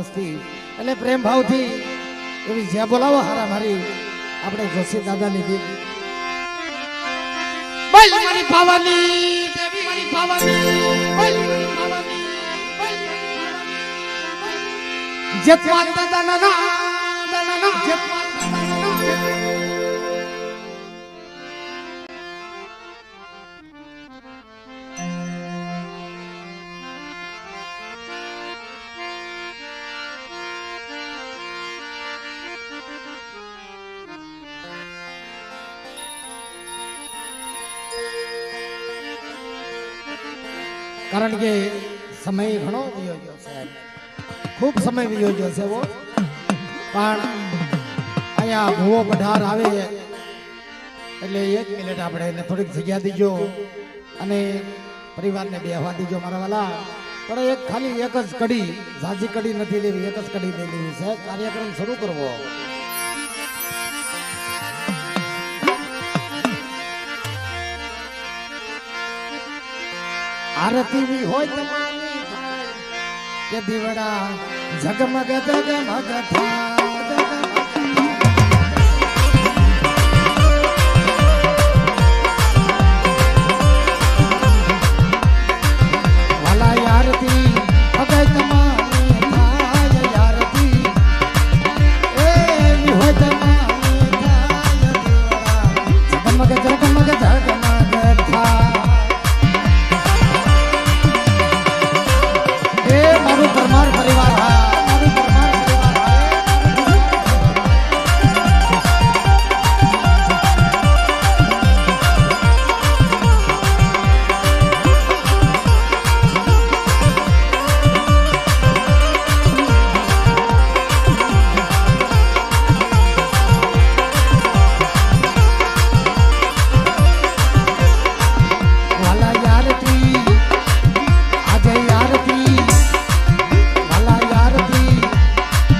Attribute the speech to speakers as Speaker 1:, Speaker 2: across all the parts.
Speaker 1: મસ્તી એટલે પ્રેમ ભાવથી એવી જે બોલાવો હારા મારી આપણે જોશી દાદાની ગીત બોલ મારી પાવાની દેવી મારી પાવાની બોલ મારી પાવાની જતવાત દાના જતવાત કારણ કે સમય ઘણો વયો ગયો છે ખૂબ સમય વયો ગયો છે वो પણ અહીંયા ભૂવો પઢાર આવે એટલે 1 મિનિટ આપણે એને થોડીક જગ્યા દીજો અને પરિવારને બેહવા દીજો મારા વાલા પણ એક ખાલી એક જ કડી ઝાઝી કડી નથી લેવી એક જ કડી લઈ લેવી છે કાર્યક્રમ શરૂ કરવો આરતી भी હોય તમારી કે દીવડા ઝગમગ ઝગમગ થાય વાલા આરતી હવે તમારી થાય આરતી એ હોય તમારી થાય દીવડા ઝગમગ ઝગમગ થાય પરમાર પરિવાર મારું પરમાર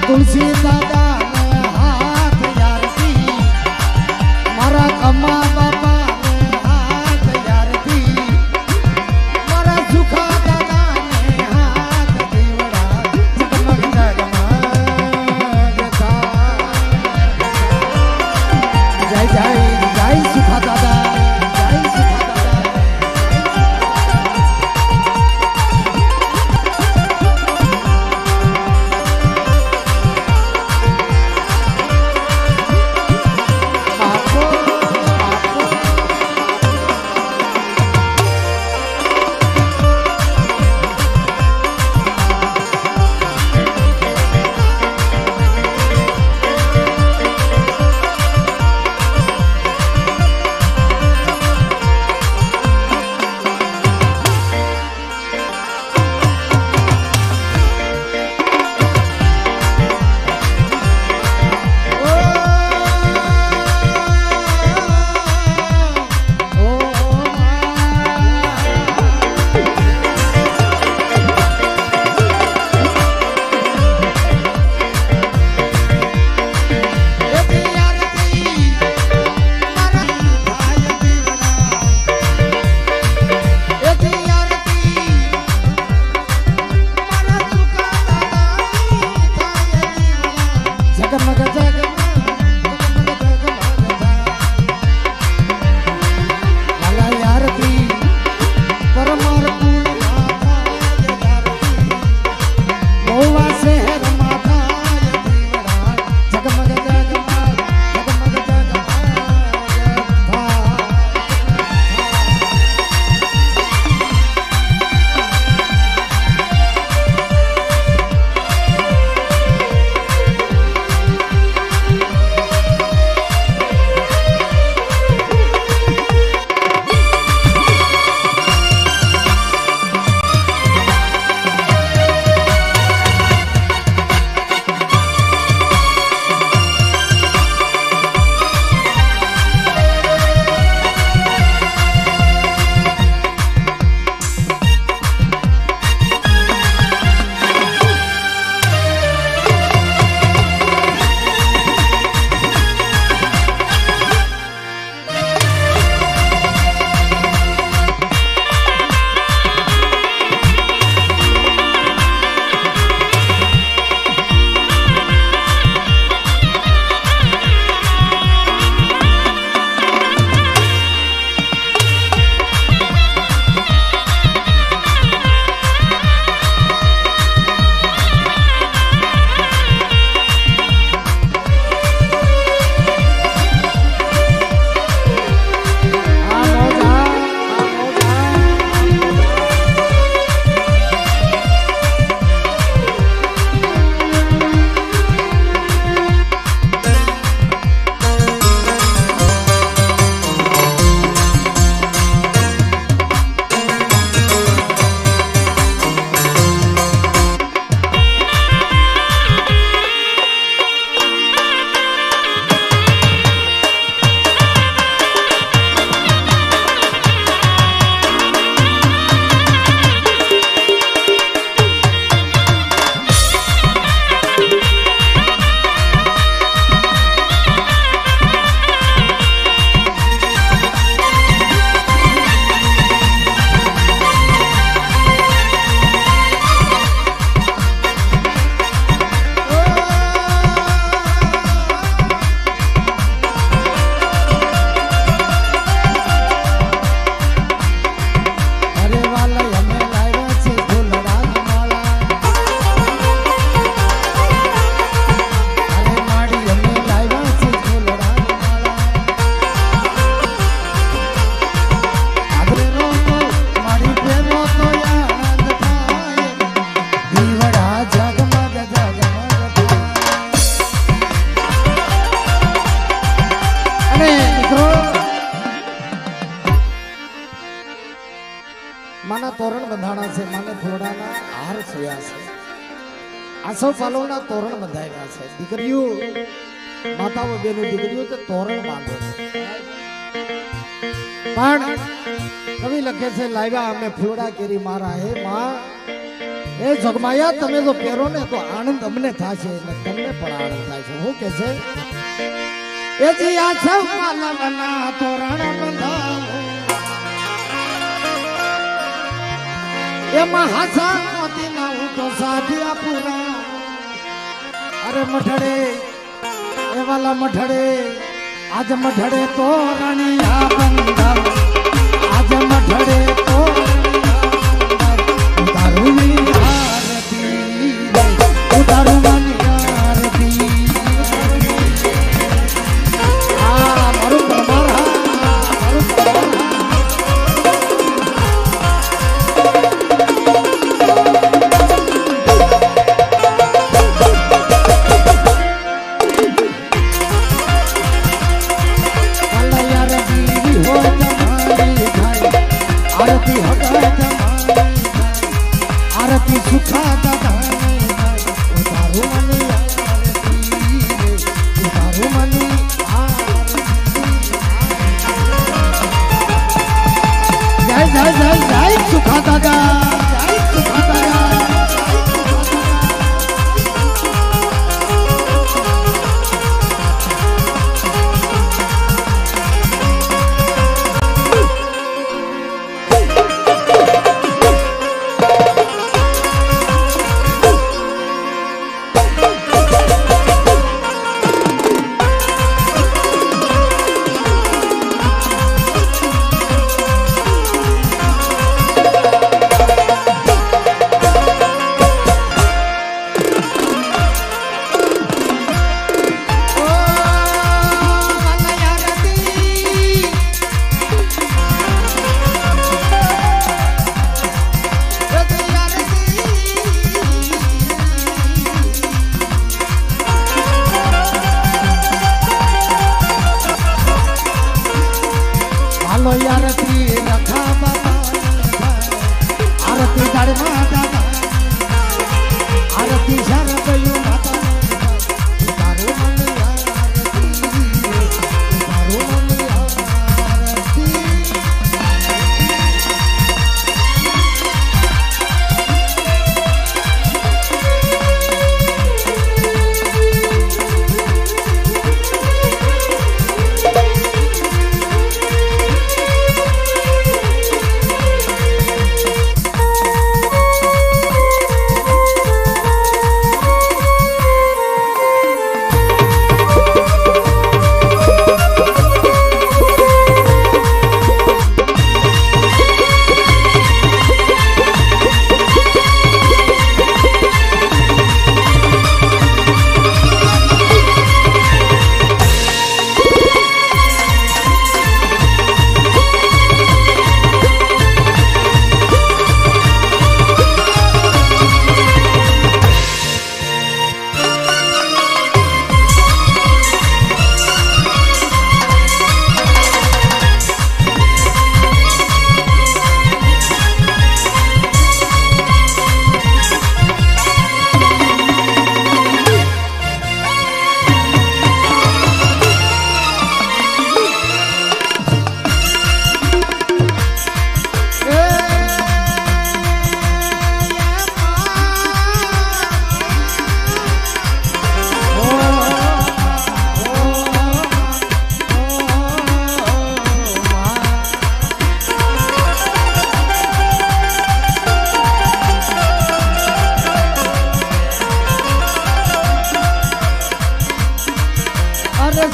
Speaker 1: तुलसी दादा ने हाथ यारती मारा कमा बाबा ने हाथ यारती मारा सुखा दादा ने हाथ देवड़ा जगमग जगमग था जय जय जय सुखा दादा जय सुखा दादा બંધાણા છે, માને ફોડાના હાર થયા છે, આસો પાલોના તોરણ બંધાયેલા છે. દીકરીઓ માતાઓ બેનો દીકરીઓ તો તોરણ બાંધે છે. પણ કવિ લખે છે લાવ્યા અમે ફૂલડા કેરી મારા હે માં, એ જગમાયા તમે જો પહેરો ને તો આનંદ અમને થશે ને તમને પણ આનંદ થાય છે. હું કે છે એ જી આ છે પાલવના તોરણ બંધાવો એમાં હાસા મોતી ના હું તો સાધિયા પૂરા. અરે મઠડે એ વાલા મઠડે આજ મઠડે તોરણિયા બંધાવ, આજ મઠડે તોરણિયા ઉતારું આરતી, ઉતારું માની આરતી. આ મારું પરમાર, મારું પરમાર. आरती सुखा दादा उतारू मनी आरती, उतारू मनी जय जय जय जय सुखा दादा, जय सुखा दादा. आरती रखा बाबा, आरती दाड़मा दादा, आरती शरदयु माता, उतारो मनी आरती, उतारो मनी आरती.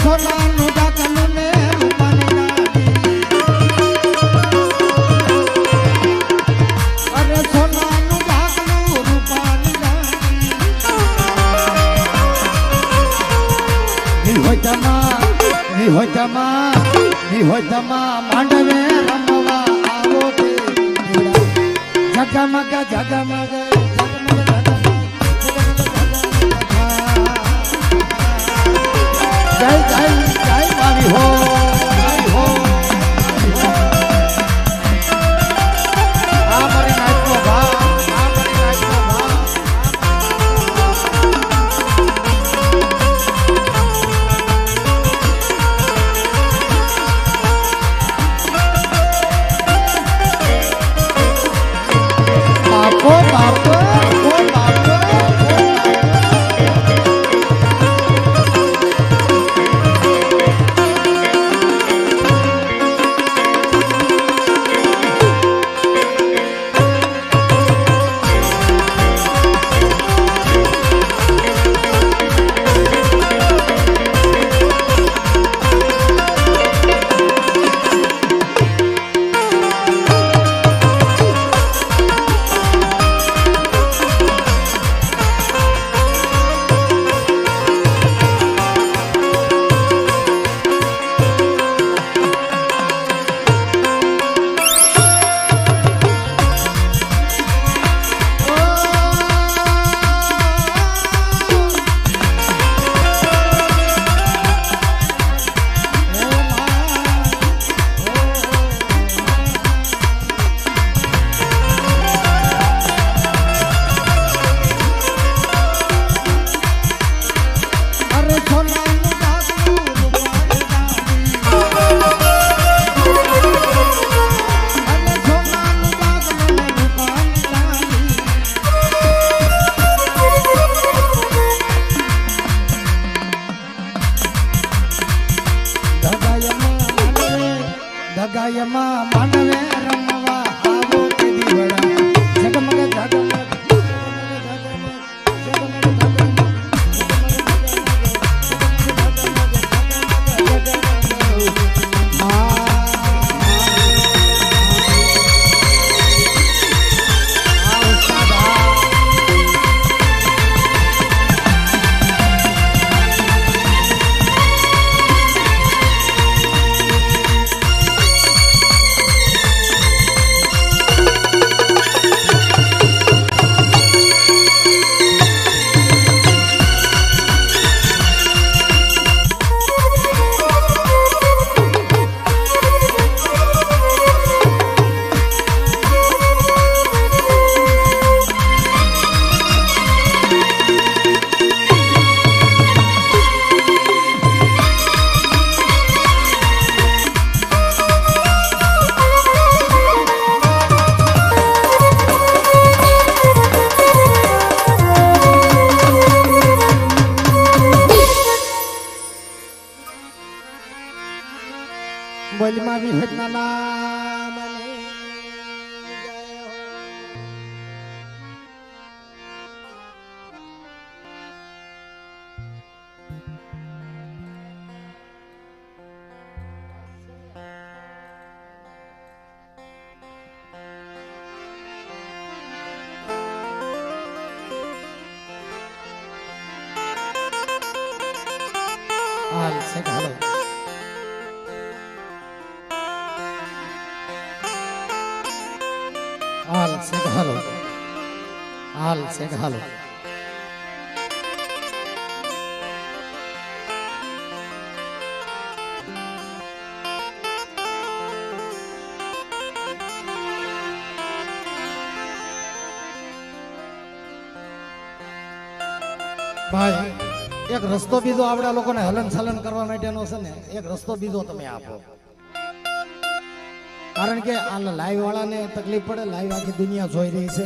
Speaker 1: સોનાનું ઢાકણું ને રૂપાની ડાળી, અરે સોનાનું ઢાકણું રૂપાની ડાળી. નિહોતમાં માંડવે રમવા આવો તે જગમગ જગમગ જય જય જય મારી હો, મારી હો. આ મારી નાચો બોલમાં વિહતના નામને જય હો. હાલ છે હાલો હાલ છે હાલો હાલ છે હાલો ભાઈ એક રસ્તો બીજો આપડા લોકોને હલન ચલન કરવા માટેનો છે ને એક રસ્તો બીજો તમે આપો કારણ કે આ લાઈવ વાળાને તકલીફ પડે લાઈવ આખી દુનિયા જોઈ રહી છે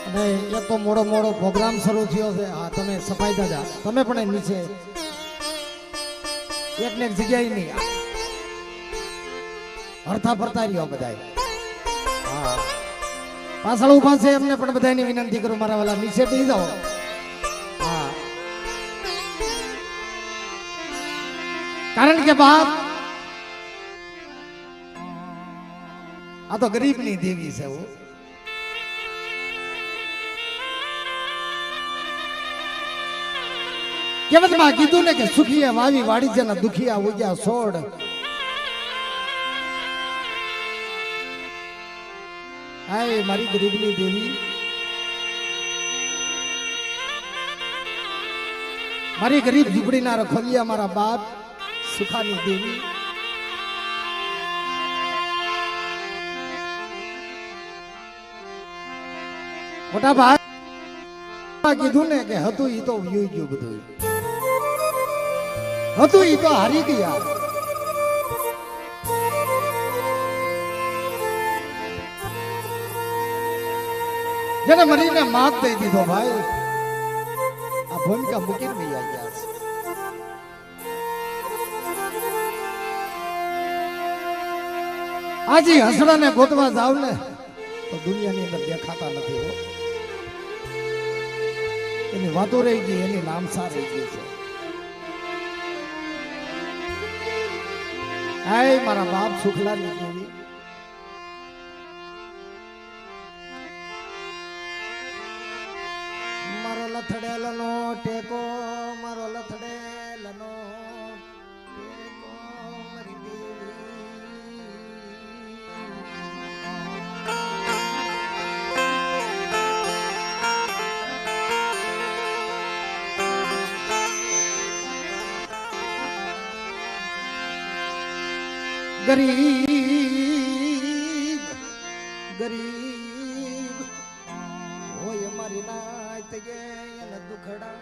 Speaker 1: અને એક તો મોડો મોડો પ્રોગ્રામ શરૂ થયો છે હા તમે સફાઈ દાદા તમે પણ નીચે એક ને એક જગ્યાએ નહીં હરતા ફરતા રહ્યો બધા હા પાછળ ઉભા છે એમને પણ બધાની વિનંતી કરું મારા વાલા નીચે બેસી જાઓ હા કારણ કે બાપ આ તો ગરીબની દેવી છે કેવતમાં કીધું ને કે સુખિયા વાવી વાડી છે ને દુખિયા ઉગ્યા છોડ હાય મારી ગરીબની દેવી મારી ગરીબ ઝૂંપડીના રખોલિયા મારા બાપ સુખાની દેવી મોટા ભાઈ કીધું ને કે હતું ઈ તો વ્યૂ ગયું બધું હતું ઈ તો હારી ગયા જેને મરીને માત દઈ દીધો ભાઈ આ ભૂમિકા મૂકીને બી આવી ગયા છે આજે હસડાને ગોતવા જાવ ને તો દુનિયાની અંદર દેખાતા નથી હો એની વાતો રહી ગઈ એની નામસા રહી ગઈ છે હાય મારા બાપ સુખલાની દેવી મારો લથડેલનો ટેકો મારો લથડેલનો ટેકો મારી દેવી ગરીબ ગરીબ હોય મારી નાત ગે એને દુખડા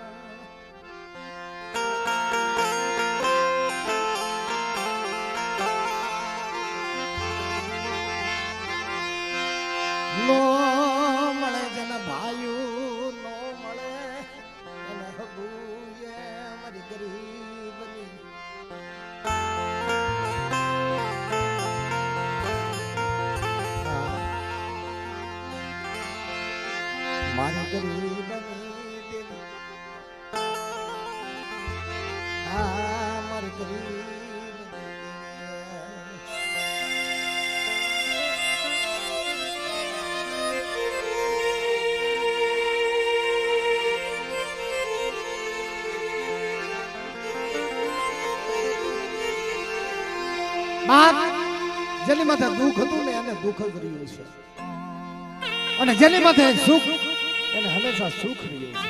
Speaker 1: નો મળે જેને ભાયું નો મળે એને હગુએ મારી ગરીબની મારી ગરીબની દેવી હા મારી ગરીબની બાપ જેની માથે દુઃખ હતું ને એને દુઃખ જ રહ્યું છે અને જેની માથે સુખ એને હંમેશા સુખ રહ્યું છે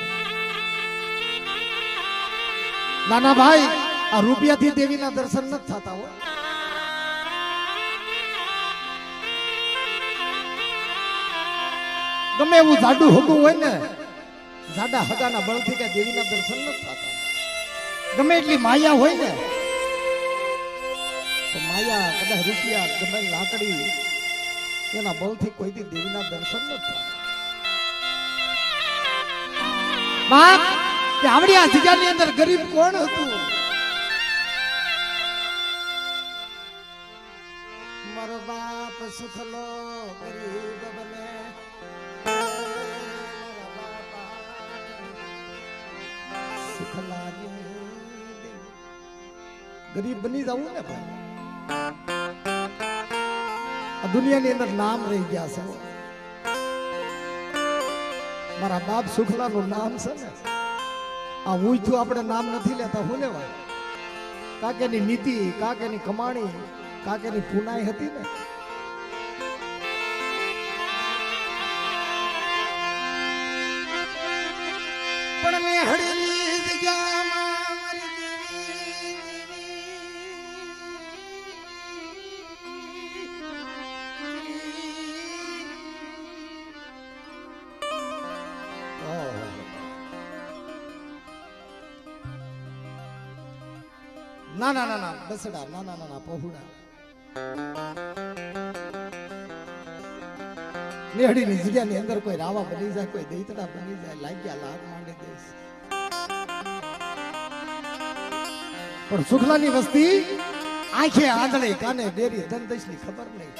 Speaker 1: નાના ભાઈ આ રૂપિયાથી દેવીના દર્શન નથી થતા હોય ગમે એવું જાડું હગું હોય ને જાડા હગાના બળથી કઈ દેવીના દર્શન નથી થતા ગમે એટલી માયા હોય ને તો માયા કદાચ રૂપિયા ગમે લાકડી એના બળથી કોઈથી દેવીના દર્શન નથી થતા બાપ કે આવડી આ જગ્યાની અંદર ગરીબ કોણ હતું બાપ સુખ લો ગરીબ બને ગરીબ બની જવું ને ભાઈ આ દુનિયાની અંદર નામ રહી ગયા છે મારા બાપ સુખલા નું નામ છે ને આ ઉઈથું આપણે નામ નથી લેતા હું લેવાય કાકેની નીતિ કાકેની કમાણી કાકેની પુનાઈ હતી ને પણ મેં હળેલી જગ્યામાં મારી ના ના ના ના બસડા ના ના ના પહોળા નેહડીની જગ્યાની અંદર કોઈ રાવા બની જાય કોઈ દૈતડા બની જાય લાગ્યા લાગ માંડી દેશ પણ સુખલાની વસ્તી આંખે આંધળે કાને ડેરી ધનદશની ખબર નહીં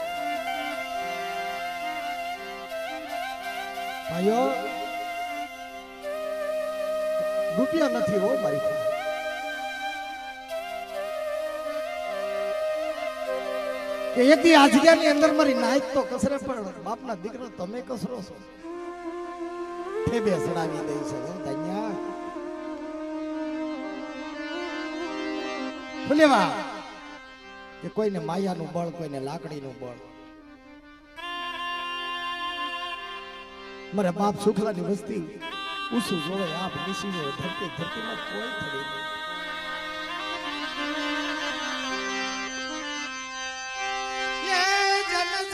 Speaker 1: ભાઈઓ રૂપિયા નથી હો મારી પાસે કે એક દી આ જગ્યાની અંદર મારી નાઈક તો કસરે પણ બાપના દીકરો તમે કસરો છો ઠેબે સડાવી દઈ છે ધન્યા ભૂલેવા કે કોઈને માયાનું બળ કોઈને લાકડીનું બળ મારા બાપ સુખલાની વસ્તી ઉસુ જોવે આપ નિશી ધરતીમાં કોઈ થડી નહીં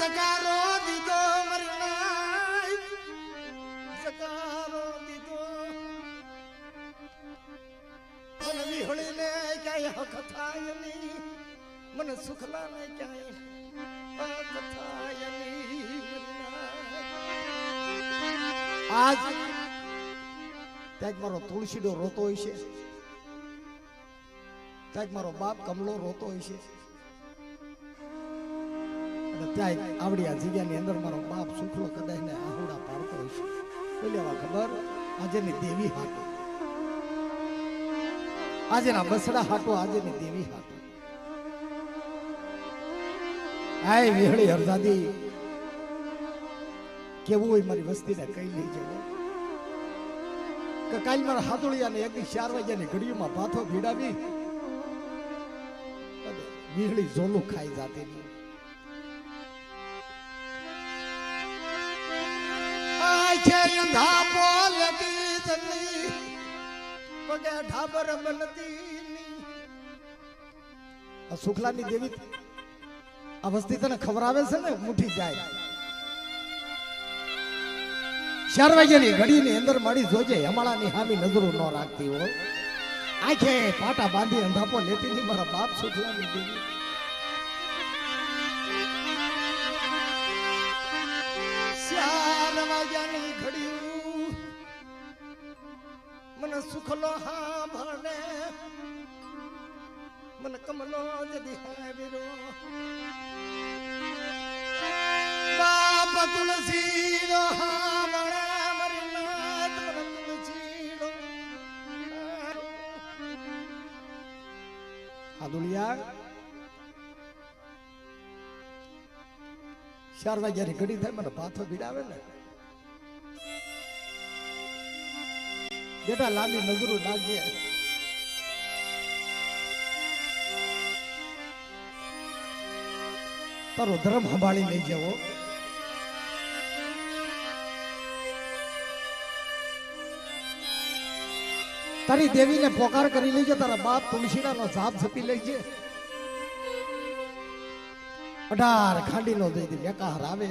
Speaker 1: સકારો દીધો મરનાય સકારો દીધો મને વિહળીને ક્યાંય હક થાય નહીં મને સુખલાને ક્યાંય હક થાય નહીં આજ ત્યાં મારો તુલસીડો રોતો હોય છે ત્યાં મારો બાપ કમલો રોતો હોય છે ત્યાં આવડી આ જગ્યાની અંદર મારો બાપ સુખલો કદાચ ને આહુડા પાડતો હોય છે બોલ્યા ખબર આજેની દેવી હાટો આજેના બસડા હાટો આજેની દેવી હાટો આય વિહળી હરદાદી કેવું હોય મારી વસ્તીને કઈ લઈ જવું કે કાલ મારા હાથોળિયાને એક 4 વાગ્યાની ઘડીઓમાં ભાથો ભીડાવી વિહળી ઝોલું ખાઈ જાતી નહીં સુખલાની દેવી આ વસ્તી તને ખવરાવે છે ને મુઠી જાય 4 વાગ્યાની ઘડીની અંદર મળી જોજે હમાળાની હામી નજરો ન રાખતી હોય આંખે પાટા બાંધી અંધાપો લેતી ની મારા બાપ સુખલાની દેવી 4 વાગ્યાની ઘડી મને સુખલો હા ભણે મને કમલો જદી હાવીરો બાપ તુલસીનો હા ભણે મારી નાથ મને તુલસીનો આ દુનિયા 4 વાગ્યાની ઘડી થાય મને પાથો ભીડાવે ને બેટા લાંબી નજરો નાખજે તારો ધર્મ સંભાળી લઈ જવો તારી દેવીને પોકાર કરી લેજે તારા બાપ તુલસીડાનો જાપ જપી લેજે 18 ખાંડીનો દઈ દે બેકાર આવે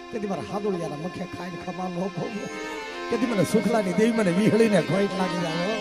Speaker 1: તેથી મારા હાદોળિયાના મખે ખાઈને ખમા નો ભોગવો તેથી મને સુખલાની દેવી મને વિહળીને ખોઈટ લાગી જાય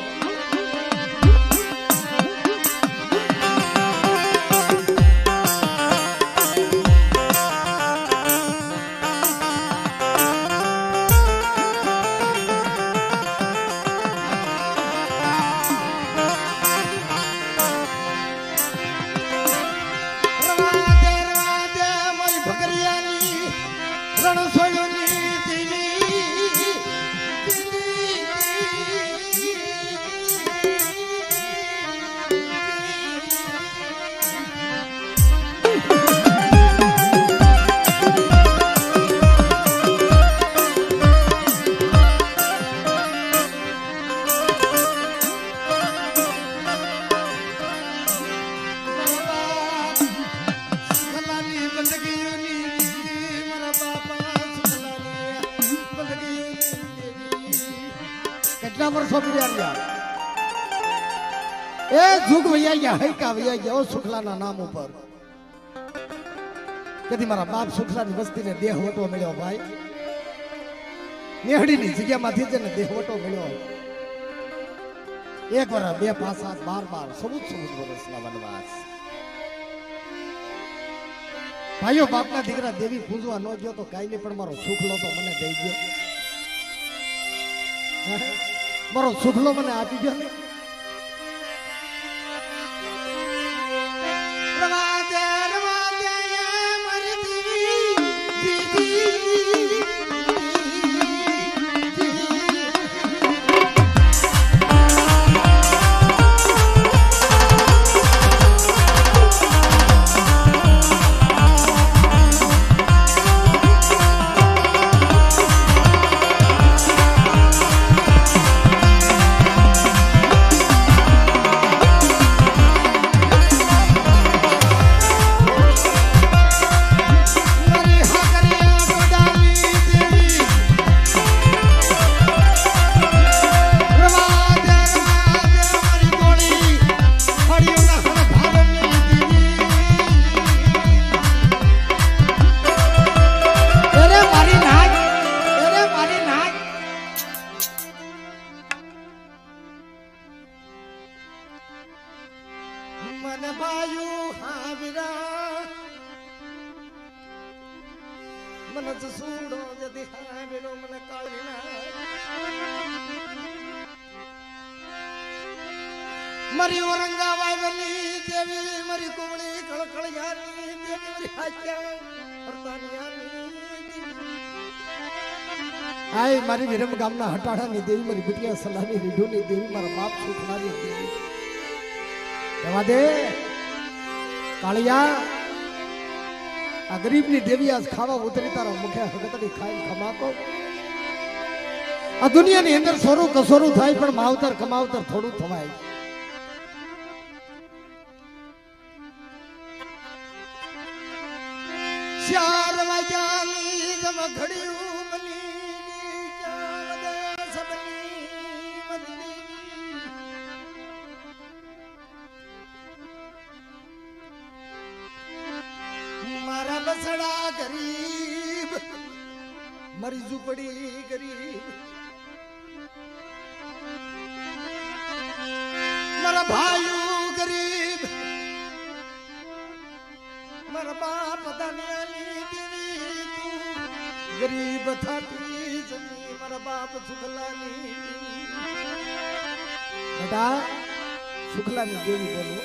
Speaker 1: કેટલા વર્ષો બિરાડ્યા એ જુગ વૈયા ગયા હૈકા વૈયા ગયા ઓ સુખલાના નામ ઉપર કદી મારા બાપ સુખલાની વસ્તીને દેહ વટો મળ્યો ભાઈ નેહડીની જગ્યામાંથી જ ને દેહ વટો મળ્યો એક વર્ષ 2 5 7 12 14 વર્ષના વનવાસ ભાઈઓ બાપના દીકરા દેવી પૂજવા ન ગયો તો કાઈ નહીં પણ મારો સુખલો તો મને દઈ ગયો મારો સુખલો મને આપી ગયો ને मरी औरंगाबादनी देवी मरी कुमड़ी कळकळयानी देवी मरी हाच्या हरतानियानी आय मारी विरम गामना हटाडानी देवी मरी बिटिया सलानी રીઢોની देवी मारा बाप सुखनानी देवी એવા દે કાળિયા આ ગરીબની દેવી આજ ખાવા ઉતરી તારા મુખે હગતડી ખાઈ ખમાકો આ દુનિયાની અંદર સોરું કસોરું થાય પણ માવતર કમાવતર થોડું થવાય चार वाजानी जम घड़ियों बनी चावद सबनी मदनी मारा बसड़ा गरीब मरी झुपड़ी गरीब मारा भाइयों गरीब मारा बाप दानियाली देवी तू गरीब थाती जमी मारा बाप सुखलानी बेटा सुखलानी देवी बोलो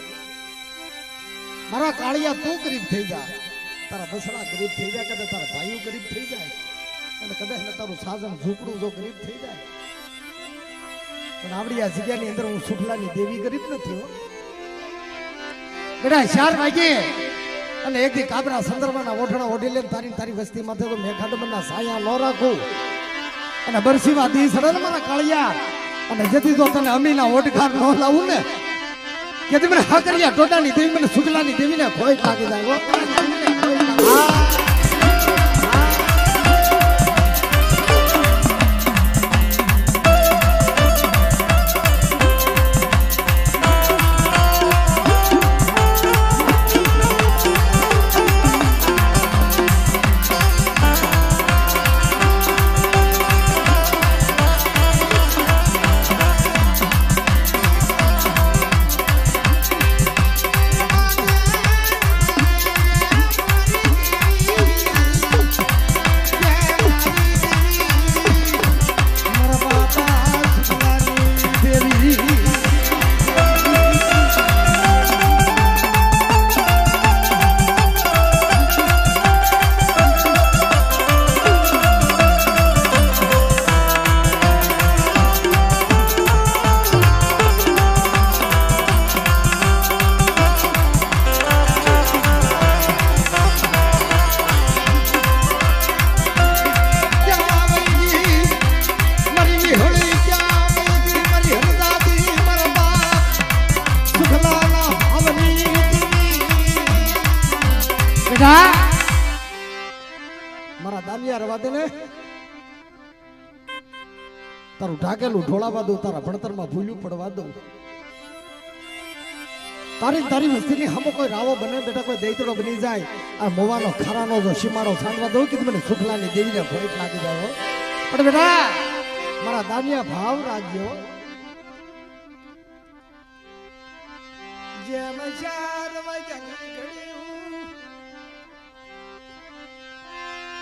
Speaker 1: मारा कालिया तू गरीब થઈ જા તારા બસડા ગરીબ થઈ જાય કદા તારા ભાઈઓ ગરીબ થઈ જાય અને કદાચ ને તારું સાજન ઝૂપડું જો ગરીબ થઈ જાય પણ આવડી આ જગ્યાની અંદર હું સુખલાની દેવી ગરીબ નથી હો બેટા 4 વાગે અને એક દી કાબરા સંદર્ભના ઓઠણા ઓઢી લે તારી તારી વસ્તી માથે તો મેઘાડમના સાયા ન રાખું અને બરસીવા દી સડે ને મારા કાળિયા અને જેથી જો તને અમીના ઓઢખાર ન લાવું ને કે તે મને હાકરિયા ટોટાની દેવી મને સુખલાની દેવીને ખોઈ લાગી જાય તારો તારું ઢાકેલું ઢોળાવા દઉં, તારા ભણતરમાં ભૂલ્યું પડવા દઉં. તારી વસ્તીની હમો કોઈ રાવો બને બેટા, કોઈ દૈતડો બની જાય આ મોવાનો ખારાનો જો સીમાડો છાંડવા દઉં કે મને સુખલાની દેવીને ભોઈટ લાગી જાય. પણ બેટા મારા દાનિયા ભાવ રાખજો. જેમ ચાર વાગ્યાની ઘડિયું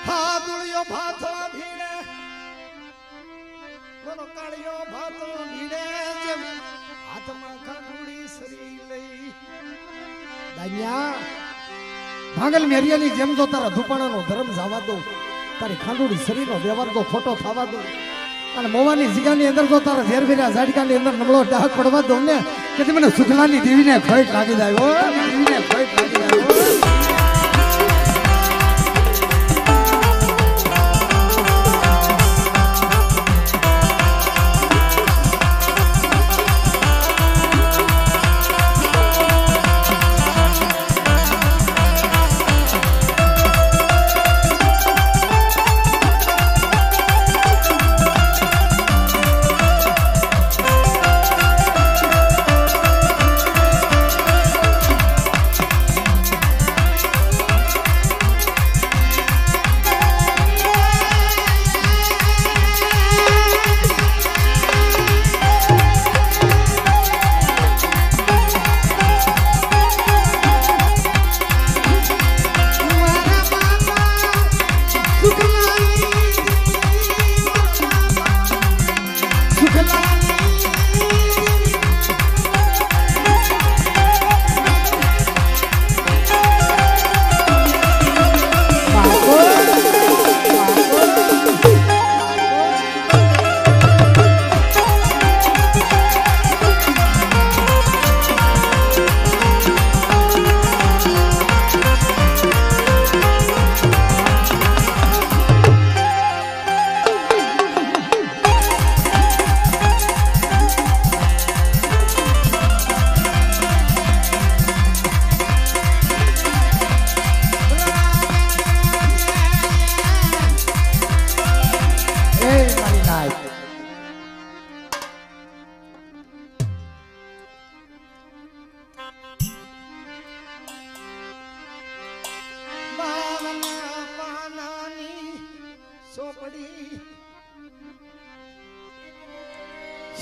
Speaker 1: હાદુળિયો ભાતો ભીડે, મનો કાળિયો ભાતો ભીડે, જેમ હાથમાં ખાંડુડી સરી લઈ દાનિયા ભાંગલ મેરિયાની જેમ જો તારા ધુપાણાનો ધર્મ જવા દો, તારી ખાંડુડી શરીરનો વ્યવહાર તો ખોટો થવા દો, અને મોવાની જીગાની અંદર જો તારા ઝેરભેરા ઝાડકાની અંદર નમળો ડાક પડવા દો ને કે મને સુખલાની દેવીને ખોટ લાગી જાય. દેવીને ખોટ લાગી જાય.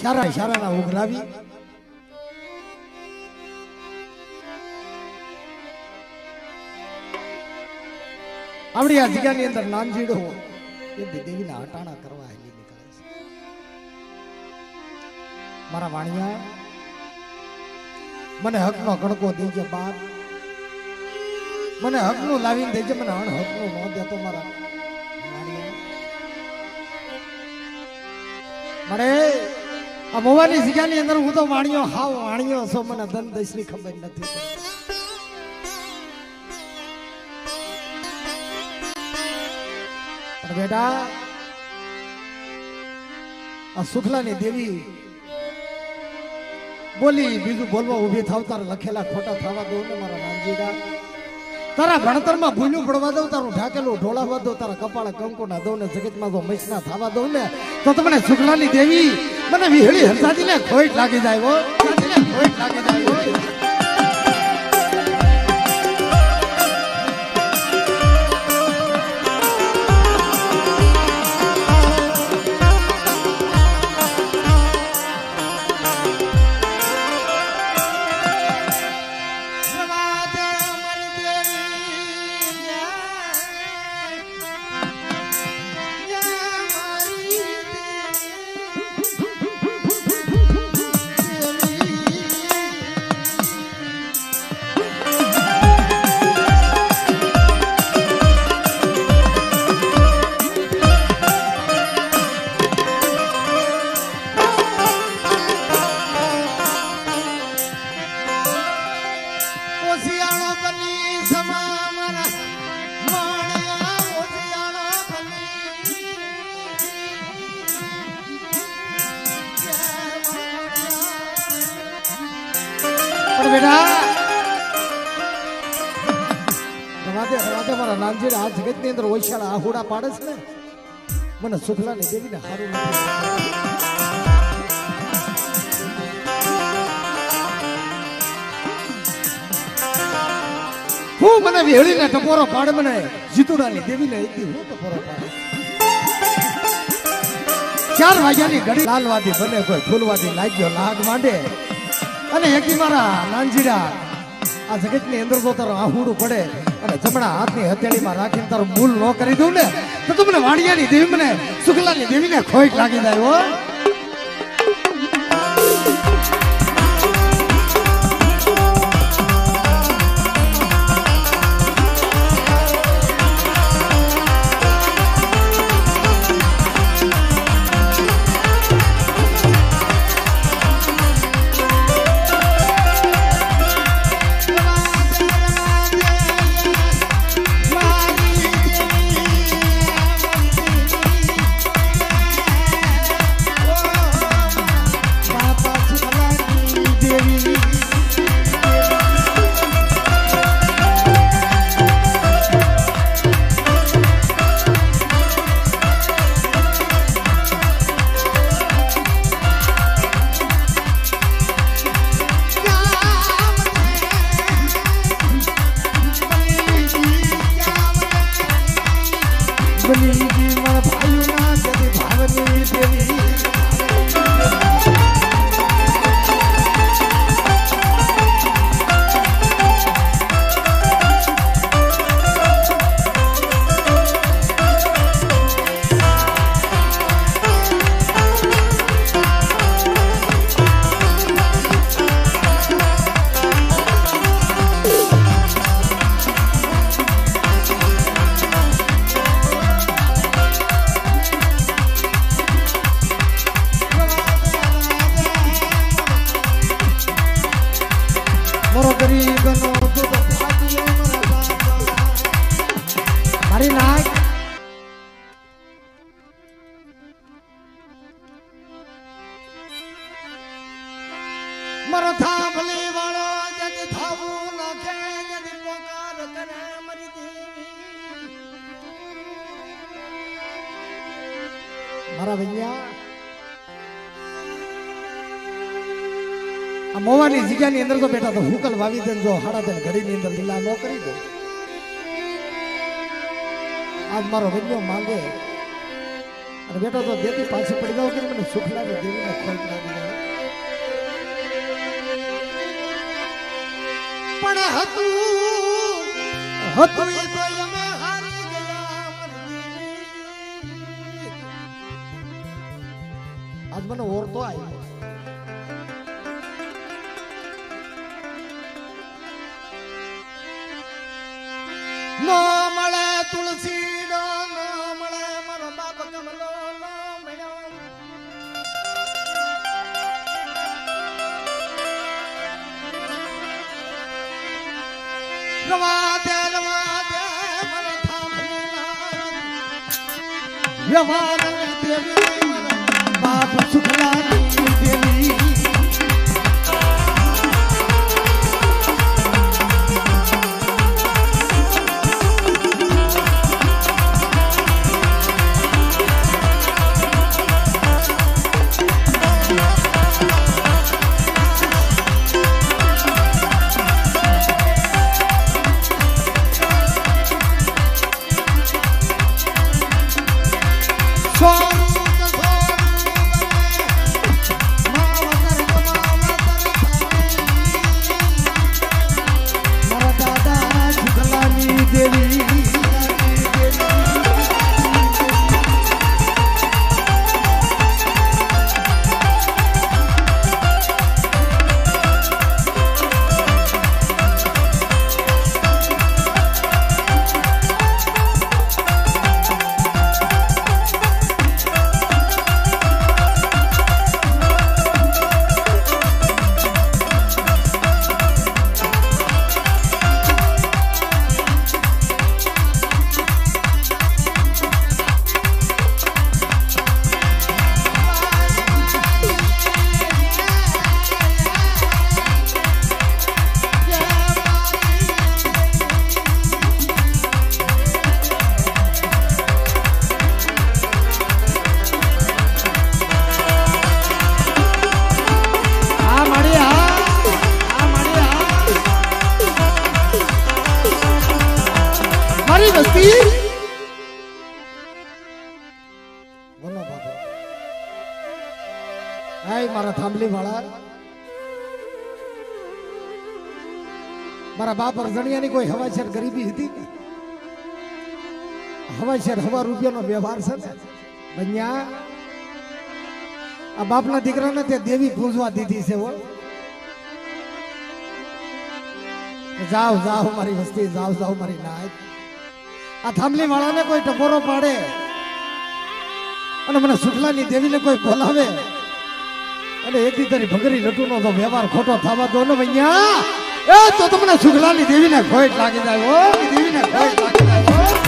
Speaker 1: સારા સારા ઉઘરાવી આવડી આ જગ્યાની અંદર નાનજીડો એ દેવીના હટાણા કરવા હેલી નીકળે છે. મારા વાણિયા મને હકનો કણકો દેજે બાપ, મને હકનું લાવીને દેજે, મને અણ હકનું ન દેતો મારા વાણિયા. મને આ મોવાની જગ્યાની અંદર હું તો વાણિયો હાવ વાણિયો છો, મને ધન દશની ખબર નથી. પણ બેટા આ સુખલાની દેવી બોલી બીજું બોલવા ઉભી થાવ, તારા લખેલા ખોટા થવા દો ને મારા નાનજીડા. તારા ભણતરમાં ભૂલ્યું પડવા દઉં, તારું ઢાકેલું ઢોળાવા દઉં, તારા કપાળે કંકુ ના દઉં ને જગતમાં જો મૈસના થવા દઉં ને તો તમને સુખલાની દેવી મને વિહળી હરસાદીને ખોટ લાગી જાય. ખોટ લાગી જાય. મારા નાનજી આ જગત ની અંદર ઓછાળા આહુડા પાડે છે ને, મને સુખલાની દેવીને હારું નથી. મને વેળીને ટપોરો પાડ મને જીતુડાની દેવીને એક હું ટપોરો પાડ 4 વાગ્યાની ઘડી લાલવાદી બને કોઈ ફૂલવાદી લાગ્યો લાગ માંડે અને એકી મારા નાનજીડા આ જગતની અંદર તો તારો આહુડું પડે અને જમણા હાથની હથેળીમાં રાખીને તારું મૂલ ન કરી દઉં ને તો તું મને વાડિયાની દેવી મને શુક્લાની દેવીને ખોઈટ લાગી જાય હો મારો થાંભલી વાળો જગ થાવું નાખે જગ પોકાર કરે મરી દેવી મારા ભૈયા આ મોવાની જગ્યાની અંદર તો બેઠા તો હુકલ વાવી દે જો હાડા દે ઘડીની અંદર લીલા ન કરી દો આજ મારો ભૈયો માંગે અને બેઠો તો દેતી પાછી પડી જાવ કે મને સુખ લાગે દેવીને ખોટ લાગી જાય પણ હતું હતું એ તો અમે હારી ગયા આજ મને ઓરતો આવ્યો નો મળે તુલસી નો મળે મારો બાપ કમલો નો મળ્યો રવા દે મને થાંભલી વ્યવહાર દેવી બાપ સુખલાની દેવી વસ્તી બોલો બાપુ હાય મારા થાંભલી વાળા મારા બાપ અરજણિયાની કોઈ હવાશેર ગરીબી હતી હવાશેર હવા રૂપિયાનો વ્યવહાર છે ને બન્યા આ બાપના દીકરાને તે દેવી પૂજવા દીધી છે હો જાઓ જાઓ મારી વસ્તી જાઓ જાઓ મારી નાય આ થાંભલી વાળાને કોઈ ટકોરો પાડે અને મને સુખલાની દેવીને કોઈ બોલાવે અને એક દી તારી ભગરી લટુનો તો વ્યવહાર ખોટો થવા દો ને ભૈયા એ તો તમને સુખલાની દેવીને ખોટ લાગી જાય હો દેવીને ખોટ લાગી જાય હો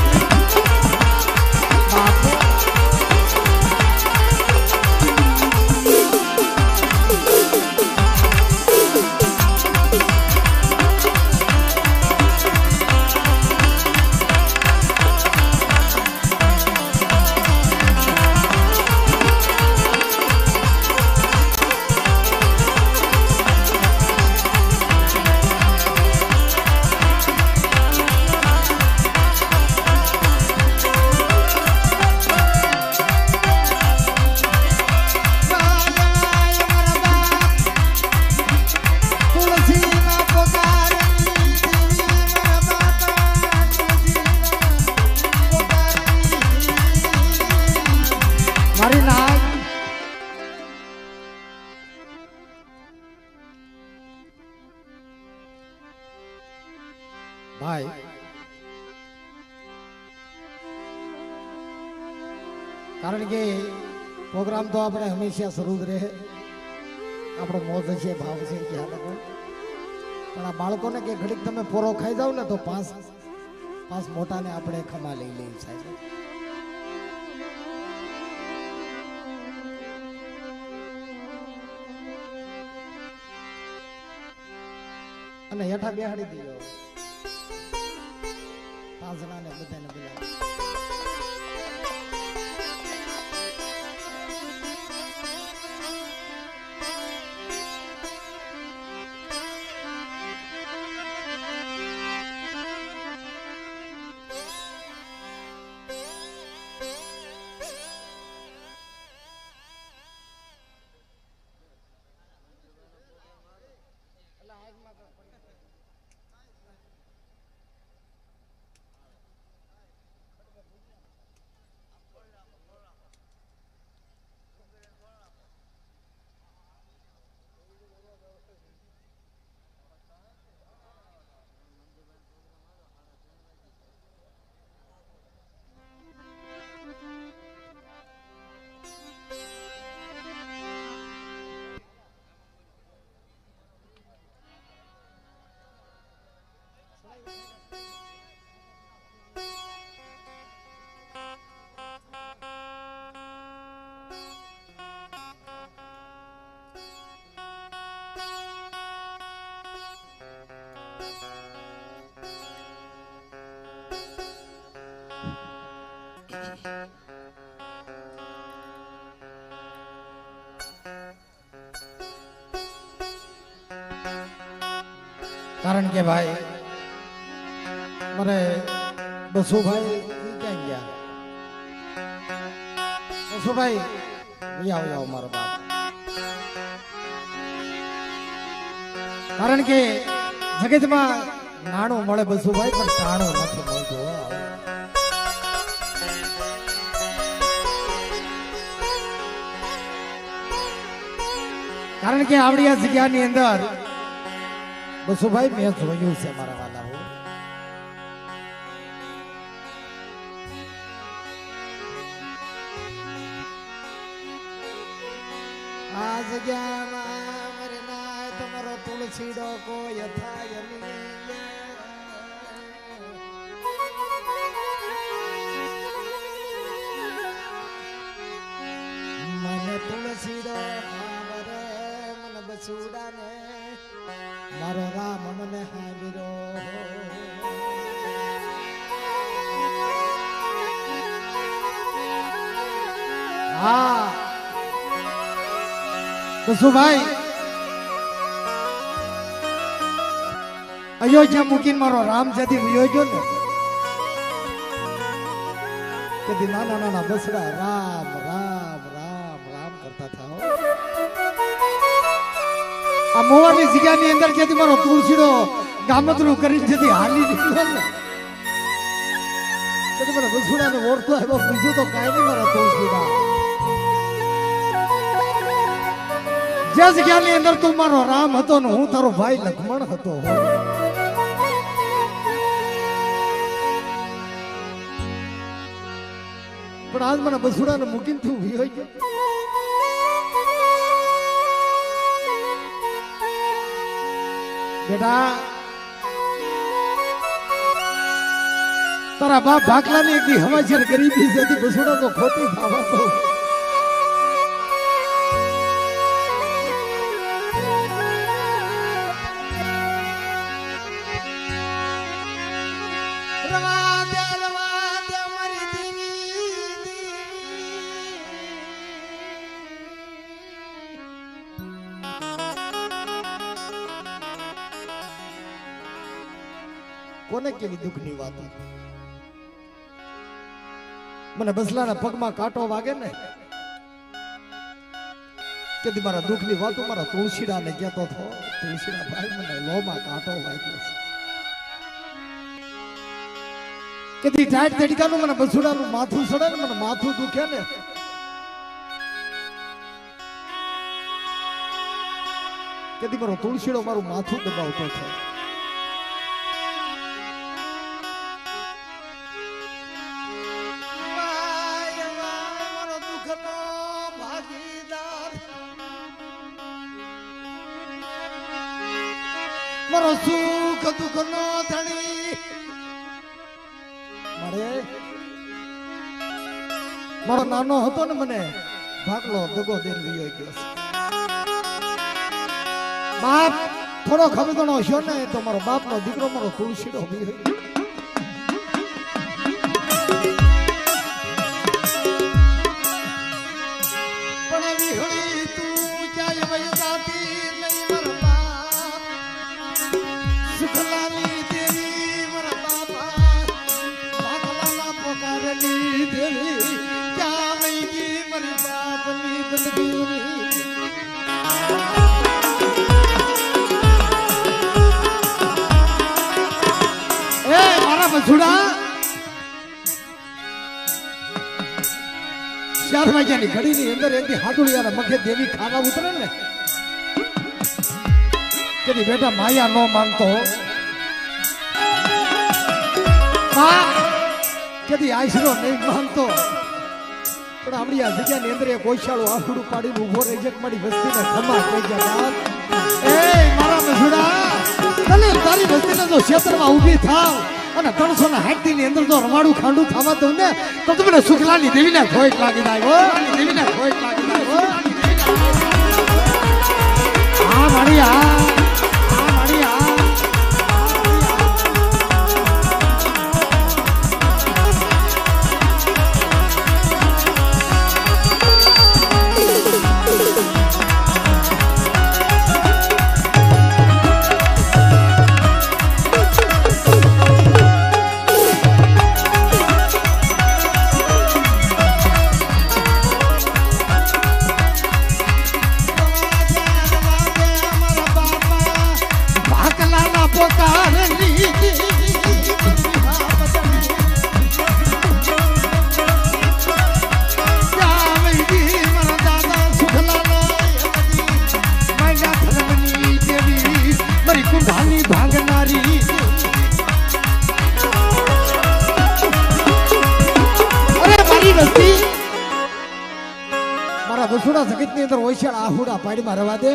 Speaker 1: ભાઈ કારણ કે પ્રોગ્રામ તો આપણે હંમેશા શરૂ જ રહે આપણો મોજ છે ભાવ છે ક્યાં પણ આ બાળકોને કે ઘડીક તમે પોરો ખાઈ જાવ ને તો પાંચ મોટાને આપણે ખમા લઈ લઈ સાહેબ અને હેઠા બેહાડી દીધો 5 જણાને બધાને બોલાવી કારણ કે ભાઈ મને બસુભાઈ ક્યાં ગયા બસુભાઈ આવો મારો બાપ કારણ કે જગતમાં નાણું મળે બસુભાઈ પણ ટાણું નથી મળતું કારણ કે આવડી આ જગ્યાની અંદર બસુભાઈ મેં જોયું છે મારા વાલા આ જગ્યામાં મારે ના તમારો તુલસીડો કોઈ થાય મને તુલસીડો મને બસુડાને મારો રામ મને હાજરો હા તો શું ભાઈ અયોધ્યા મૂકીને મારો રામ જતી વયો ગયો ને કદી નાના નાના બસડા રામ રામ રામ રામ કરતા થાઓ. આ મોવાની જગ્યાની અંદર જેથી મારો તુલસીડો ગામતરું કરી જેથી હાલી નીકળ્યો ને કદી મને બસડાને ઓળખતો આવ્યો બીજું તો કાંઈ નહીં મારા તુલસીડા. જે જગ્યાની અંદર તું મારો રામ હતો ને હું તારો ભાઈ લક્ષ્મણ હતો. પણ આજ મને બસુડાને મૂકીને તું વિયો ગયો. બેટા તારા બાપ ભાકલાની એક દી હવાજર ગરીબી છે બસુડા તો ખોટી થવા તો કોને કેવી દુઃખની વાતો. મને બસલાના પગમાં કાંટો વાગે ને કે મારા દુઃખની વાતો મારા તુલસીડાને કહેતો હતો. તુલસીડા ભાઈ મને લોમાં કાંટો વાગ્યો છે. કે ટાઈટ તડકાનું મને બસુડાનું માથું સડે ને મને માથું દુખે ને કે મારો તુલસીડો મારું માથું દબાવતો છે. મારો સુખ દુઃખ નો ધણી મારો નાનો હતો ને મને ભાગલો દગો દઈને વિયો ગયો છે. બાપ થોડો ખબરનો હશો ને તો મારો બાપનો દીકરો મારો તુલસીડો વિયો ગયો. પણ વિહળી તું ચાય વઈ જાતી નહીં મારા બાપ સુખલાની દેવી મારા બાપા ભાગલાના પોકારની દેવી ક્યાં વઈ ગઈ મારી બાપની બંદગી. એ મારા બસુડા 4 વાગ્યાની ઘડીની અંદર એક હાથુડિયાના મખે દેવી ખાવા ઉતરે ને કે બેટા માયા નો માનતો કદી આશરો નહીં માનતો. પણ આપણી આ જગ્યાની અંદર એક ઓછાળું આખુડું પાડીને ઉભો રહી જાય મારી વસ્તીને ખમા થઈ ગયા. એ મારા બસુડા તને તારી વસ્તીને જો ક્ષેત્રમાં ઊભી થાવ અને 360 ની અંદર જો રવાડું ખાંડું થવા દઉં ને તો તમને સુખલાની દેવીને ખોટ લાગી જાય. દેવીને ખોટ લાગી જાય. હા મારી બસુડા જગત ની અંદર ઓછાળ આહુડા પાડીમાં રવા દે.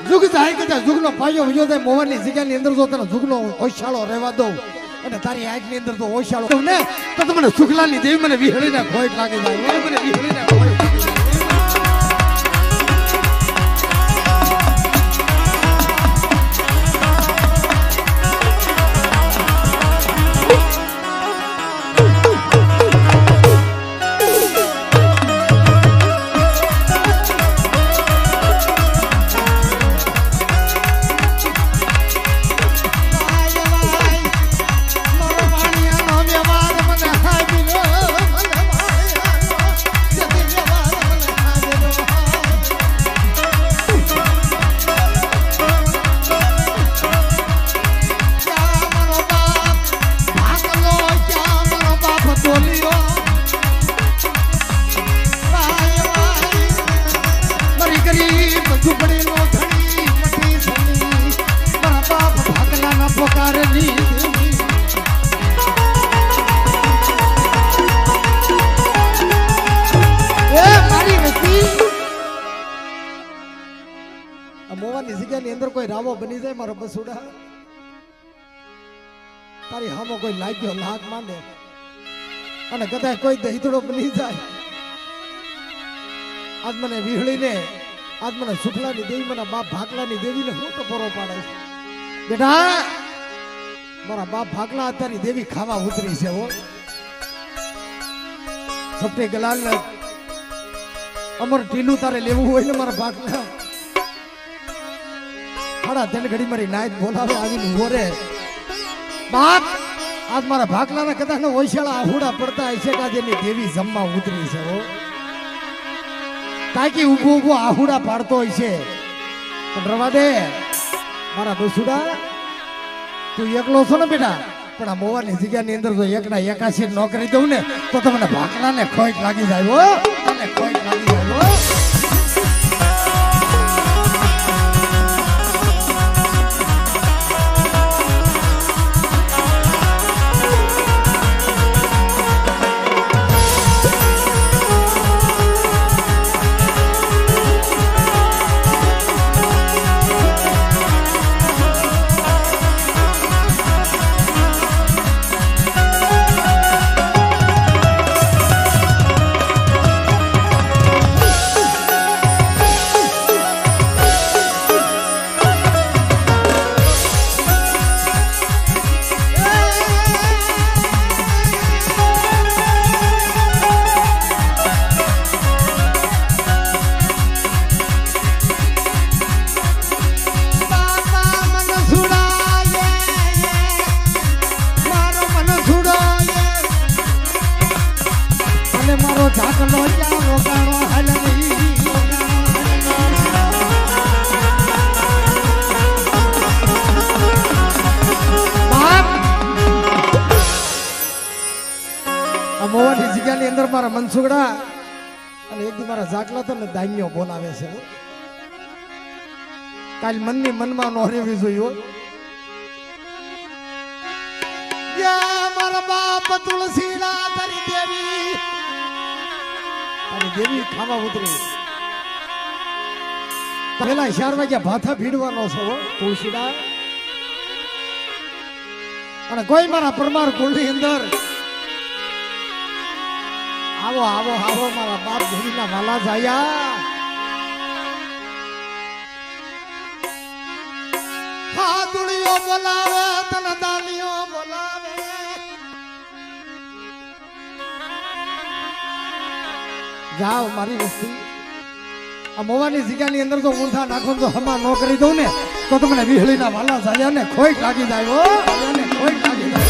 Speaker 1: જુગ જાય કે જુગનો પાયો વિજો થાય મોવાની જગ્યાની અંદર જો તને જુગનો ઓછાળો રહેવા દઉં અને તારી આંખની અંદર તો ઓછાળો ને તો તમને સુખલાની દેવી મને વિહળીને ખોટ લાગી જાય. મને વિહળીને ખોટ આ મોવાની જગ્યાની અંદર કોઈ રાવો બની જાય મારો બસુડા, તારી હામો કોઈ લાગ્યો લાગ માંડે અને કદાચ કોઈ દહીતડો બની જાય, આજ મને વિહળીને, આજ મને શુક્લાની દેવી, મને બાપ ભાગલાની દેવીને હું ટપોરો પાડે છે. બેટા મારા બાપ ભાગલા અત્યારની દેવી ખાવા ઉતરી છે. હો સપને ગલાલ ને અમર ટીલું તારે લેવું હોય ને મારા ભાગલા, હાડા ધન ઘડી મારી નાયત બોલાવે આવીને ઉભો રે. બાપ આજ મારા ભાગલાના કદાચ ઓછાળા આહુડા પડતા હશે કે આજે દેવી જમવા ઉતરી છે. હો તાકી ઉભો ઉભો આહુડા પાડતો હોય છે, પણ રવા દે મારા બસુડા, તું એકલો છો ને બેટા, પણ આ મોવાની જગ્યાની અંદર જો એકના એકાશી ન કરી દઉં ને તો તમને ભાગલાને ખોટ લાગી જાય. હો તને ખોટ લાગી જાય. હો મોવાની જગ્યાની અંદર મારા મનસુગડા અને એક દી મારા ઝાકલા તો ને દાન્યો બોલાવે છે. કાલ મનની મનમાં નો રહેવી જોઈએ. મારા બાપ તુલસીના તારી દેવી ખાવા ઉતરી. પેલા 4 વાગ્યા ભાથા ભીડવાનો છો તુલસીડા, અને કોઈ મારા પરમાર કુળની અંદર આવો આવો આવો મારા બાપ દેવીના વાલા જાયા. હા દુળીઓ બોલાવે તને દાનીઓ બોલાવે, જાઓ મારી વસ્તી. આ મોવાની જગ્યાની અંદર જો ઊંધા નાખો તો હમા ન કરી દઉં ને તો તમને વિહળીના વાલા જાયા ને ખોટ લાગી જાય. હો ને ખોટ લાગી જાય.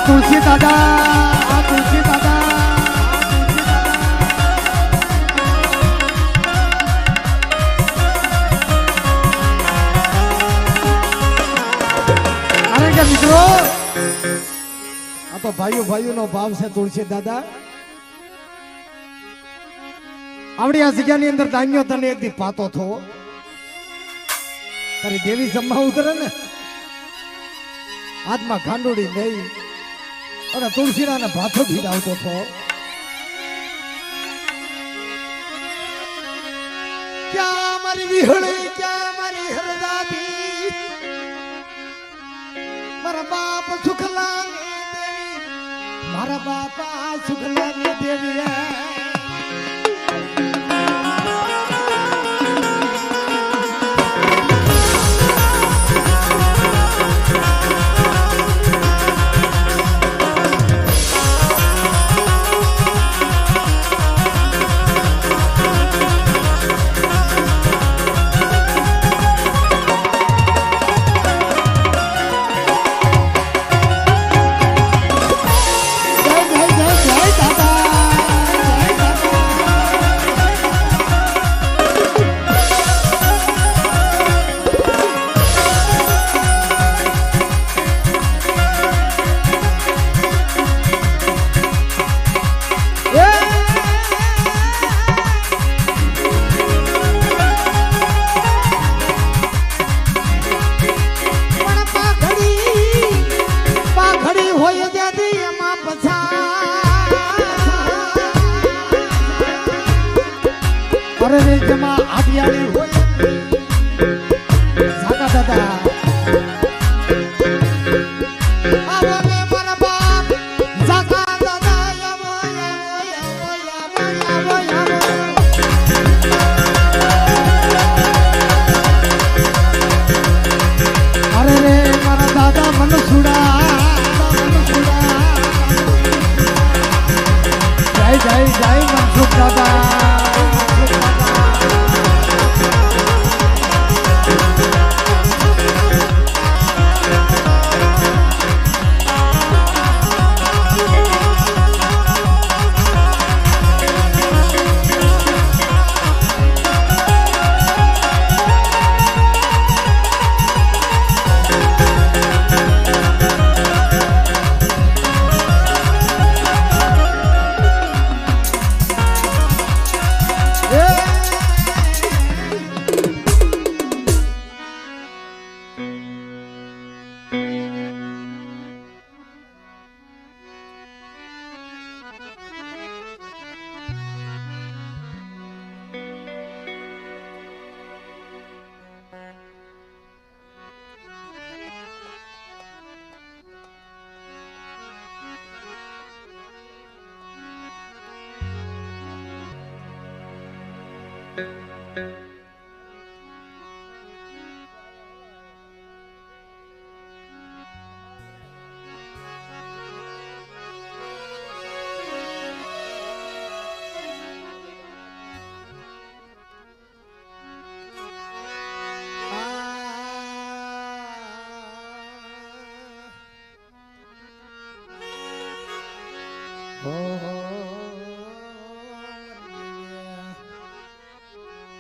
Speaker 1: તુલસી દાદા, તુલસી દાદા, અરે કે મિત્રો આ તો ભાઈઓ ભાઈઓ નો ભાવ છે. તુલસી દાદા આવડી આ જગ્યાની અંદર દાન્યો તને એક દી પાતો થવો, તારી દેવી જમવા ઉતરે ને હાથમાં ખાંડોડી લઈ અને તુલસીના ભાથો ભીડાવતો હતો. ક્યાં મારી વિહળી, ક્યાં મારી હરદાદી, મારા બાપ સુખલા દેવી મારા બાપા સુખલાની દેવી જમા આડિયાળી હોય સાકા દાદા આવો મે મારા બાપ સાકા દાદા આવો અરે રે મારા દાદા મન સુડા જય જય જય મનસુખ દાદા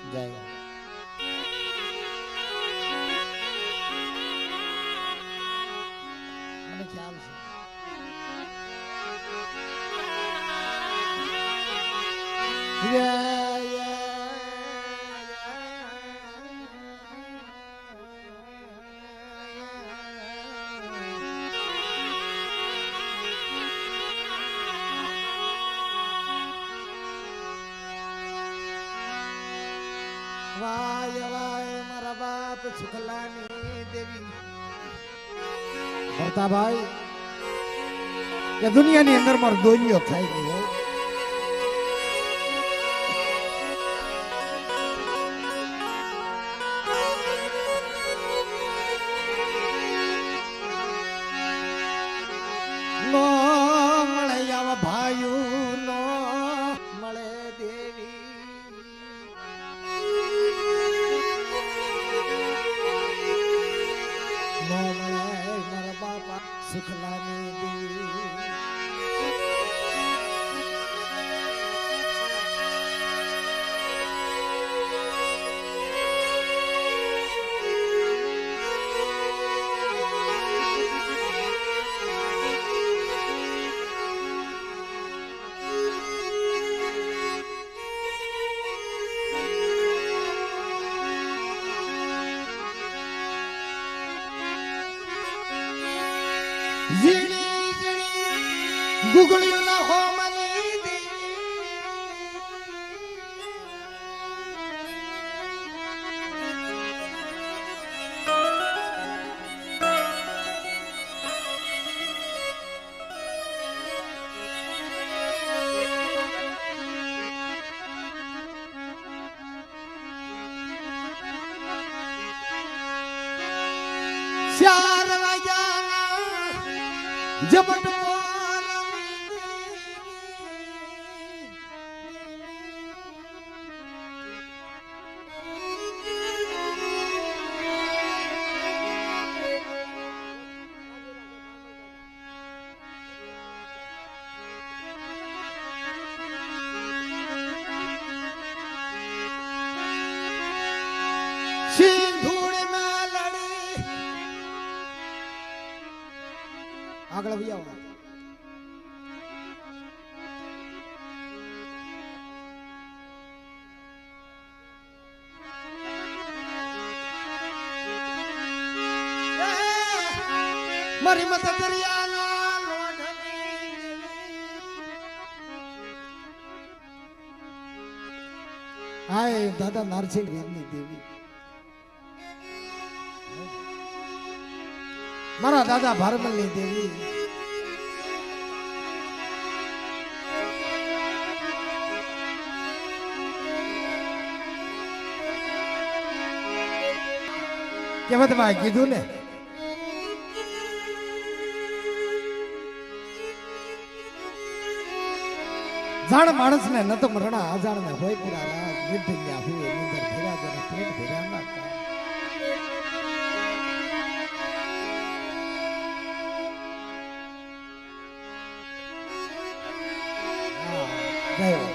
Speaker 1: જય મને ખ્યાલ છે વાય વાય મારા બાપ સુખલાની દેવી ભરતાભાઈ કે દુનિયાની અંદર મારો દોનિયો ખાઈ ગયો નો મળે આવા ભાઈઓ નો મળે દેવી મારા બાપા સુખલાની દેવી ઝીણી ઝીણી ગુગળીઓના હોમની દેવી ચાર વાગ્યા જબટ આગળ આવી આવો મારી મત દરિયાના લોઢની હાય દાદા નારસિંહ વીરની દેવી મારા દાદા ભારમલની દેવી કહેવતમાં કીધું ને જાણ માણસ ને ન તો મરણા અજાણ ને હોય પૂરા રાત નિર્ભયા હુએ નિંદર ભેરા જરા પેટ ભેરા ના ગયો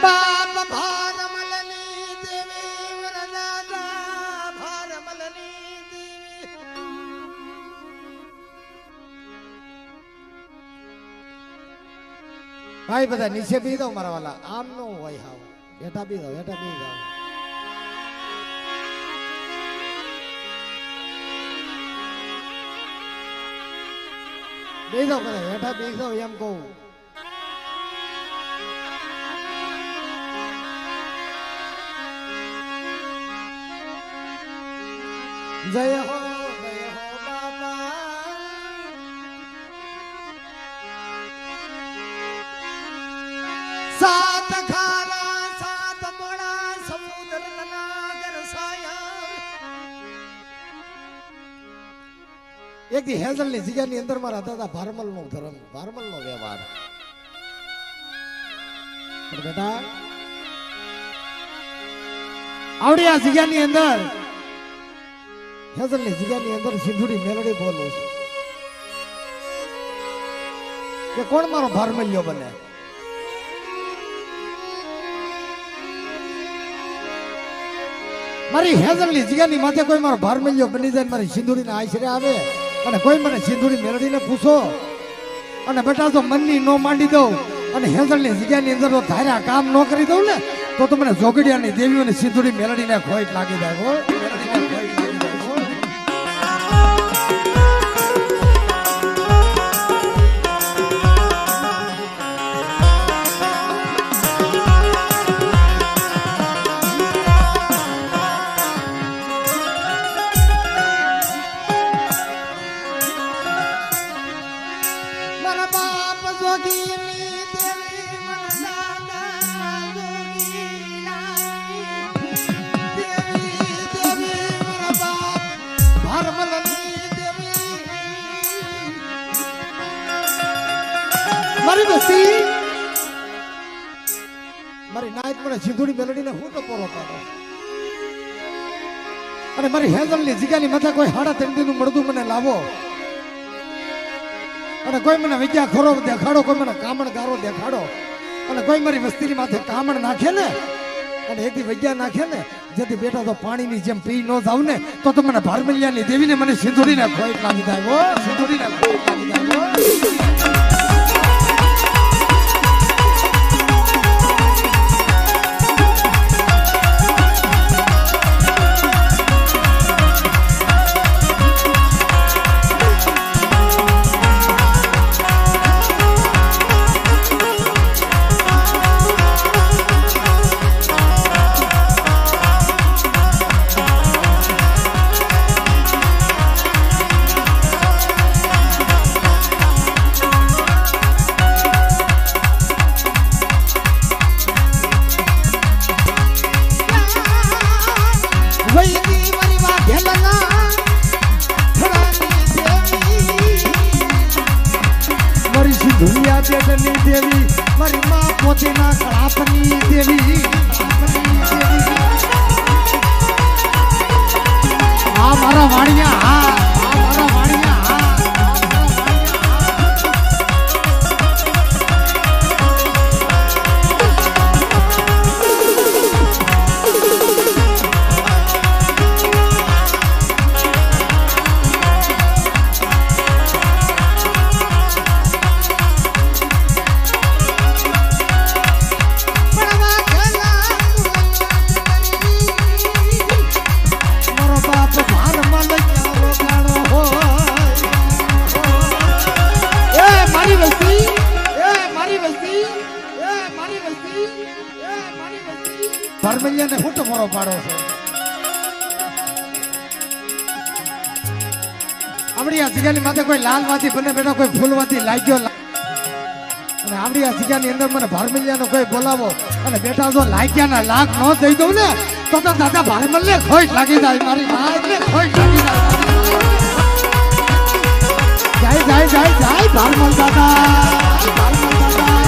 Speaker 1: બાપ ભારમલની દેવી વરદાદા ભારમલની દેવી ભાઈ બધા નીચે બી દો મારા વાલા આમ નો હોય હાવ બેઠા બી દો બેઠા બી દો બેસો બધા હેઠા બેસો એમ કહું જય હો બાપા સાત ખારા સાત મોડા સમુદ્ર નાગર સાયા એક દી હેઝલ ની જગ્યા ની અંદર માં રહેતા હતા ભારમલ નો ધર્મ ભારમલ નો વ્યવહાર બેટા આવડી આ જગ્યા ની અંદર હેઝલ ની જગ્યા ની અંદર સિંધુડી મેલડી બોલું છું કે કોણ મારો ભારમલ્યો બને મારી હેઝલ ની જગ્યા ની માથે કોઈ મારો ભારમલ્યો બની જાય મારી સિંધુડી ના આશરે આવે અને કોઈ મને સિંધુડી મેળડીને પૂછો અને બેટા તો મનની નો માંડી દઉં અને હેઝલની જગ્યાની અંદર ધાર્યા કામ ન કરી દઉં ને તો મને જોગડિયાની દેવીઓને સિંધુડી મેળડીને ખોટ લાગી જાય હો મેળડીને ખોટ લાગી જાય હો મારી બસી મારી નાયક મને સિંધુડી મેલડીને હું તો પોરો પાડો અને મારી હેઝલની જગ્યાની માથે કોઈ હાડા તંડીનું મળદું મને લાવો અને કોઈ મને વિદ્યા ખોરો દેખાડો કોઈ મને કામણ ગારો દેખાડો અને કોઈ મારી વસ્તીની માથે કામણ નાખે ને અને એકથી વિદ્યા નાખે ને જેથી બેટા તો પાણીની જેમ પી ન જાવ ને તો મને ભારમલિયાની દેવીને મને સિંધુડીને ખોટ લાગી જાય હો સિંધુડીને ખોટ લાગી જાય હો મારી સિંધુલિયા દેવની દેવી મારી માં પોતેના કળાપની દેવી આ મારા વાણિયા હા આ મારા વાણિયા હા ભરમલિયાને હુટો મોરો પાડો છે આપણી આ જગ્યાની માથે કોઈ લાલ વાતી બને બેઠા કોઈ ફૂલવાતી લાગ્યો અને આપણી આ જગ્યાની અંદર મને ભરમલિયાનો કોઈ બોલાવો અને બેઠા જો લાગ્યાના લાખ ન દઈ દઉં ને તો દાદા ભરમલને ખોટ લાગી જાય મારી માને ખોટ લાગી જાય જાય જાય જાય ભરમલ દાદા ભરમલ દાદા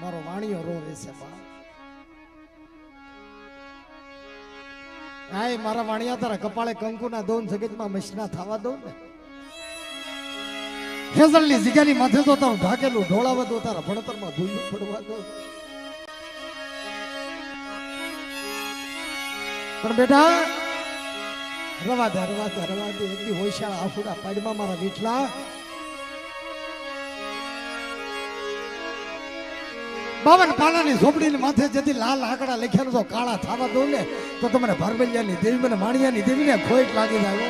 Speaker 1: મારો વાણિયો રોવે છે હાય મારા વાણિયા તારા કપાળે કંકુના દોન જગતમાં મશના થવા દો ને હેઝલની જગ્યાની માથે તો તારું ઢાકેલું ઢોળાવા દો તારા ભણતરમાં ભૂલ્યું પડવા દો પણ બેટા રવા દે એટલી હોશિયાર આફુડા પાડમાં મારા વીઠલા બાવન પાનાની ઝોપડીની માથે જેથી લાલ આંકડા લખ્યા તો કાળા થવા દો ને તો તમને ભરબલિયાની દેવી મને માણિયાની દેવીને ખોટ લાગી જાય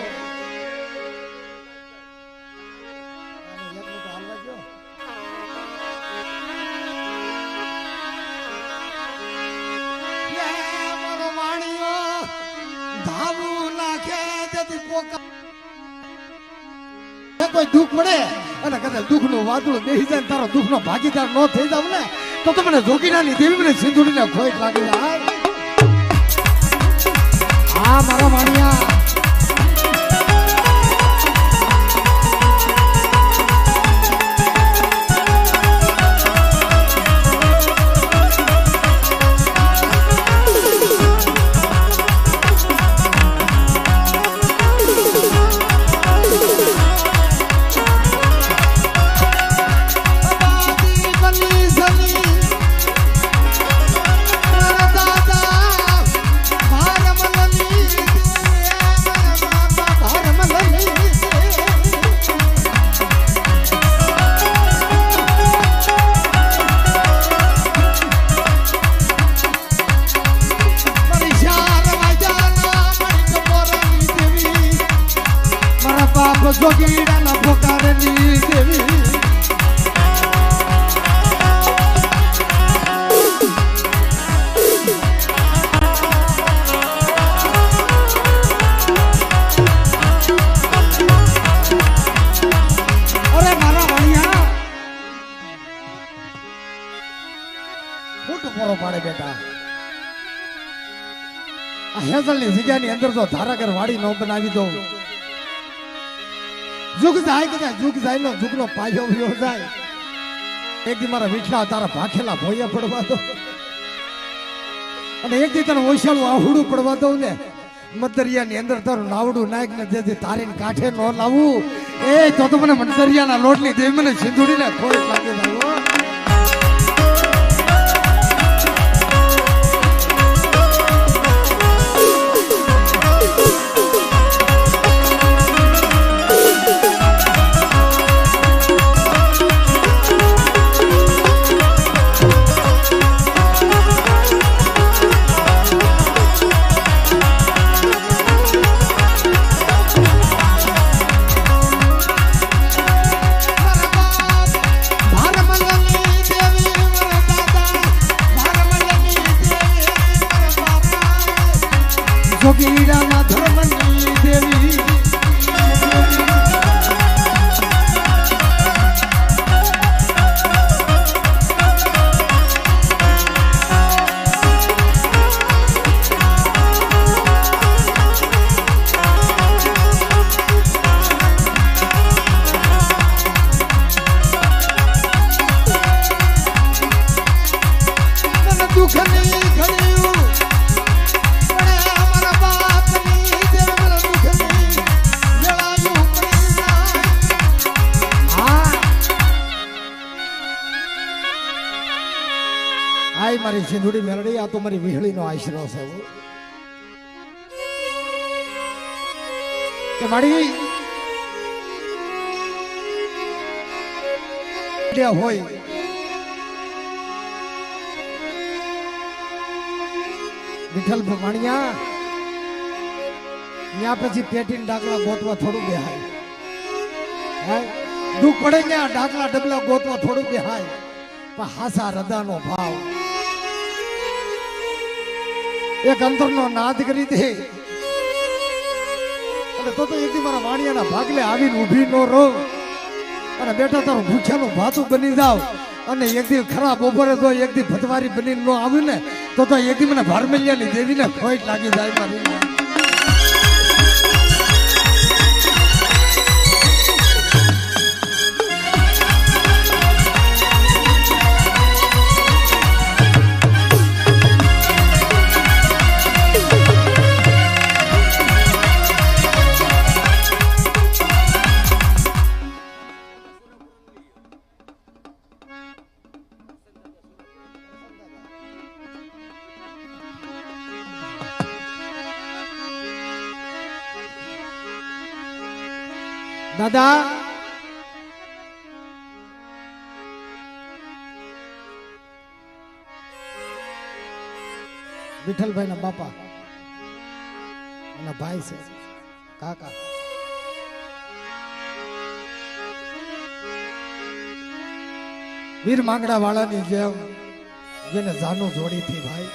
Speaker 1: કોઈ દુઃખ મળે અને કદાચ દુઃખ નું વાદળું બેસી જાય તારો દુઃખ નો ભાગીદાર ન થઈ જાવ ને તો તમને જોગીનાની દેવી મને સિંધુડીને ખોટ લાગી જાય હા મારા વાણિયા જોગીડાના પોકારેલી દેવી અરે મારા વાણિયા ખોટું પૂરો પાડે બેટા આ હેઝલની જગ્યાની અંદર તો ધારાગર વાડી ન બનાવી દઉં जुग जाए कदा जुग जाए नो जुग नो पायो वियो जाए एक दी मारा वीठला तारा भाखेला भोया पड़वा दो અને એક દી તને ઓછાળું આહુડું પડવા દઉં ને મતદરિયાની અંદર તારું નાવડું નાયક ને જેથી તારીને કાંઠે ન લાવું એ તો મને મતદરિયાના લોટની દેવી મને સિંધુડીને ખોટ લાગી જાય. જોગીરાના ધર્મની દેવી દુઃખની ઘડીયું મારી સિંધુડી મેલડી આ તો મારી વિહળીનો આશરો છે કે મારી હોય વિઠ્ઠલ ભવાણિયા ત્યાં પછી પેટીને ડાકલા ગોતવા થોડું બેહાય દુઃખ પડે ત્યાં ડાકલા ડબલા ગોતવા થોડું બેહાય પણ હાસા હૃદયનો ભાવ એક અંતરનો નાદ કરી દે અને તો એક દી મારા વાણિયાના ભાગલે આવીને ઊભી નો રહો અને બેટા તારું ભૂખ્યાનું ભાતું બની જાવ અને એક દી ખરાબ બપોરે તો એક દી ભતવારી બનીને નો આવ્યું ને તો એક દી મને ભારમલિયાની દેવીને ખોટ લાગી જાય મારી. દાદા વિઠ્ઠલભાઈ ના બાપા અને ભાઈ છે કાકા વીર માંગડા વાળાની જેમ જેને જાનું જોડી થી ભાઈ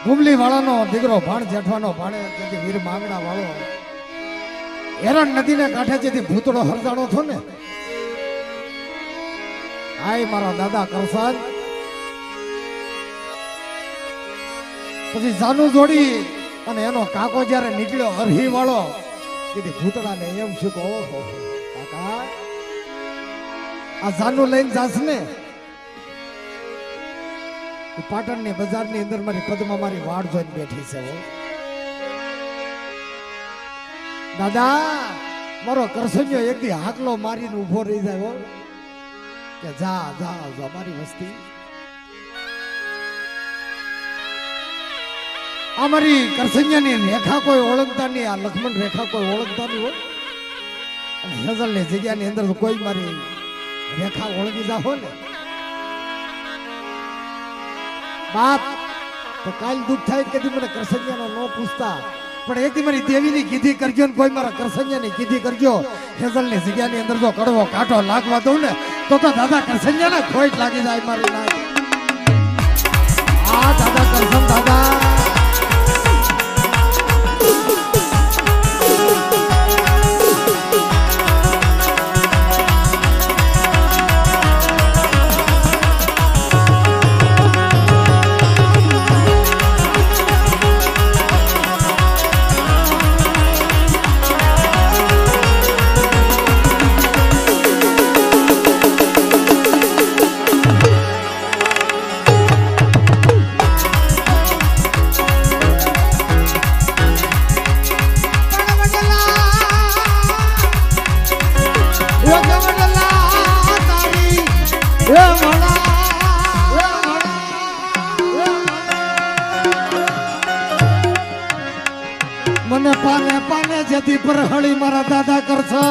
Speaker 1: ગુમલી વાળાનો દીકરો ભાણ જેઠવાનો ભાણે જેથી વીર માંગડા વાળો હેરણ નદીને કાંઠે જેથી ભૂતળો હરદાણો થો ને આય મારા દાદા કરસાન પછી જાનું જોડી અને એનો કાકો જયારે નીકળ્યો હરહી વાળો જેથી ભૂતળાને એમ શું કહો કાકા આ જાનું લઈને જાસ ને પાટણની બજારની અંદર મારી પદમાં મારી વાડ જોઈને બેઠી છે દાદા મારો કરસન્યો એક દી હાકલો મારીને ઉભો રહી જાય કે જા જા જા મારી વસ્તી આ મારી કરસન્યાની રેખા કોઈ ઓળખતા નહીં આ લક્ષ્મણ રેખા કોઈ ઓળખતા નહીં હોય અને હેઝલની જગ્યાની અંદર કોઈ મારી રેખા ઓળખી જાઓ ને બાપ તો કાલ દુઃખ થાય કે મને કરસન્યાનો ન પૂછતા પણ એક દી મારી દેવીની કીધી કરજો ને કોઈ મારા કરસન્યાની કીધી કરજો હેઝલની જગ્યાની અંદર જો કડવો કાંટો લાગવા દઉં ને તો દાદા કરસન્યાને ખોટ લાગી જાય મારી નાક આ દાદા કરસન દાદા પર હળી મારા દાદા કરશો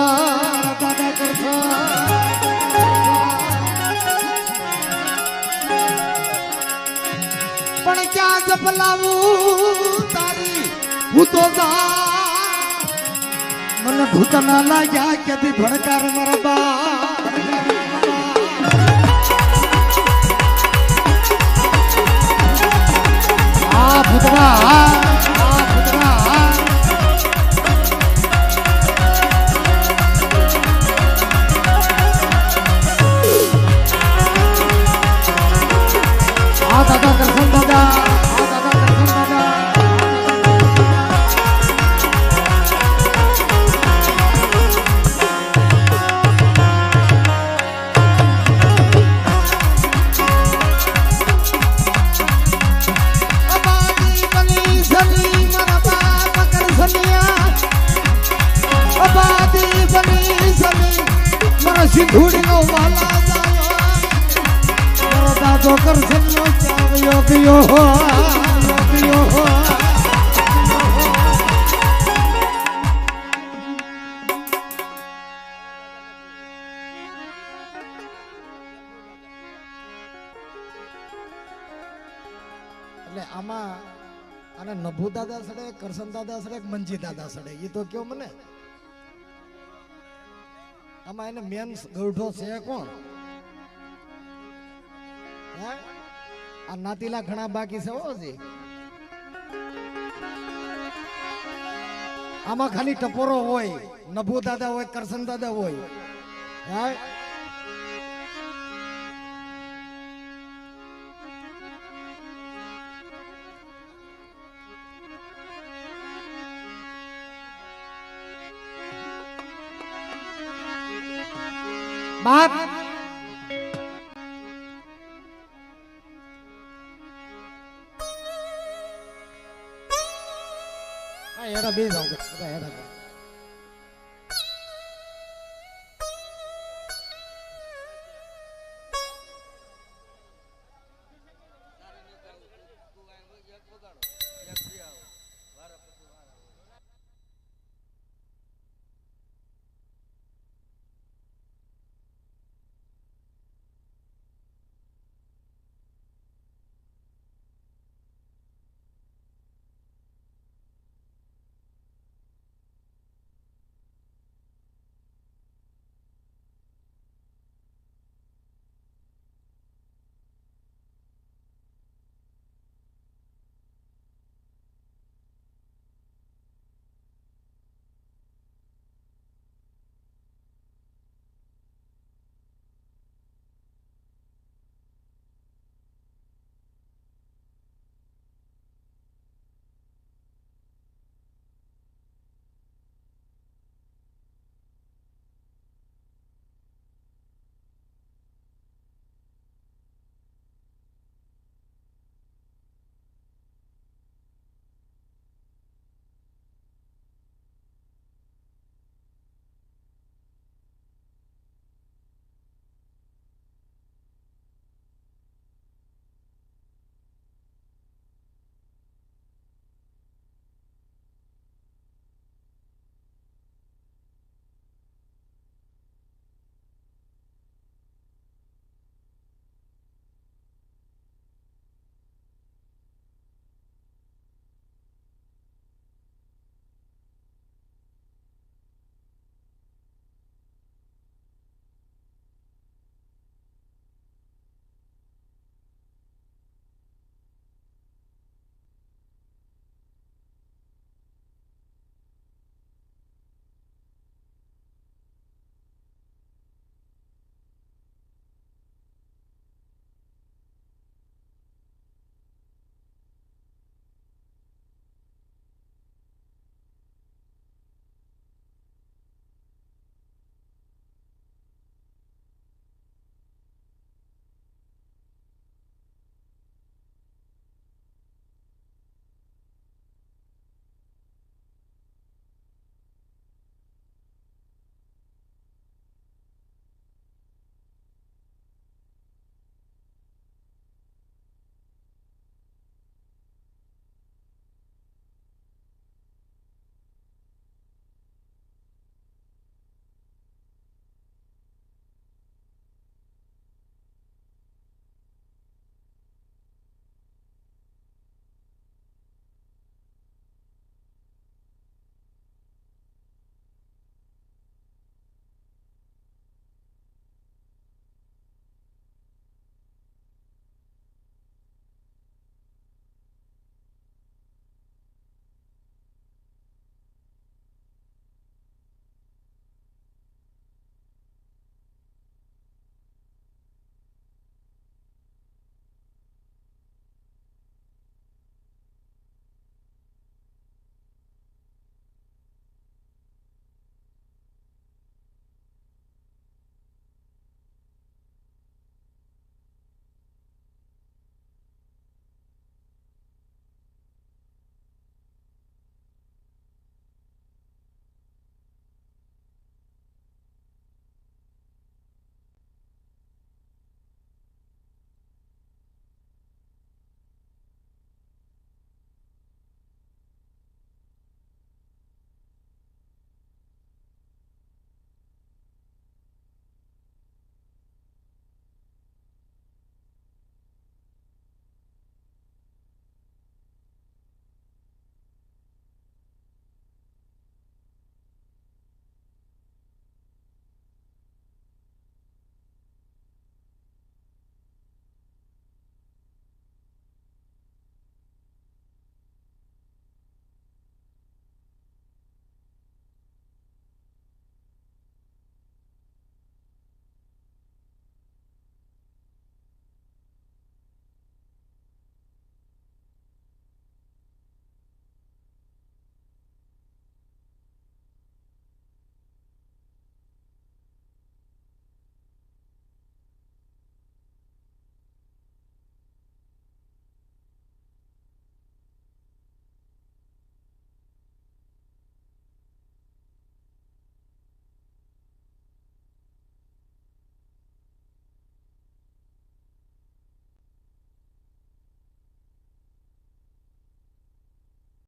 Speaker 1: પણ ક્યાં જપલાવું તારી હું તો મને ભૂત ના લાગ્યા ક્યાંથી ભણકાર મારા બા ભૂતરા દાદા કરશન દાદા સિંધુડી નો વાલા જાયો દાદો કરશન નો ચાવ્યો ગયો એટલે આમાં આને નભુ દાદા સડે કરશન દાદા સડે મંજી દાદા સડે એ તો કયો મને આમાં એને મેન ગૌઢો છે કોણ આ નાતીલા ઘણા બાકી છે હોજી આમાં ખાલી ટપોરો હોય નભુ દાદા હોય કરશન દાદા હોય બાપ એડા બે જાવ એડા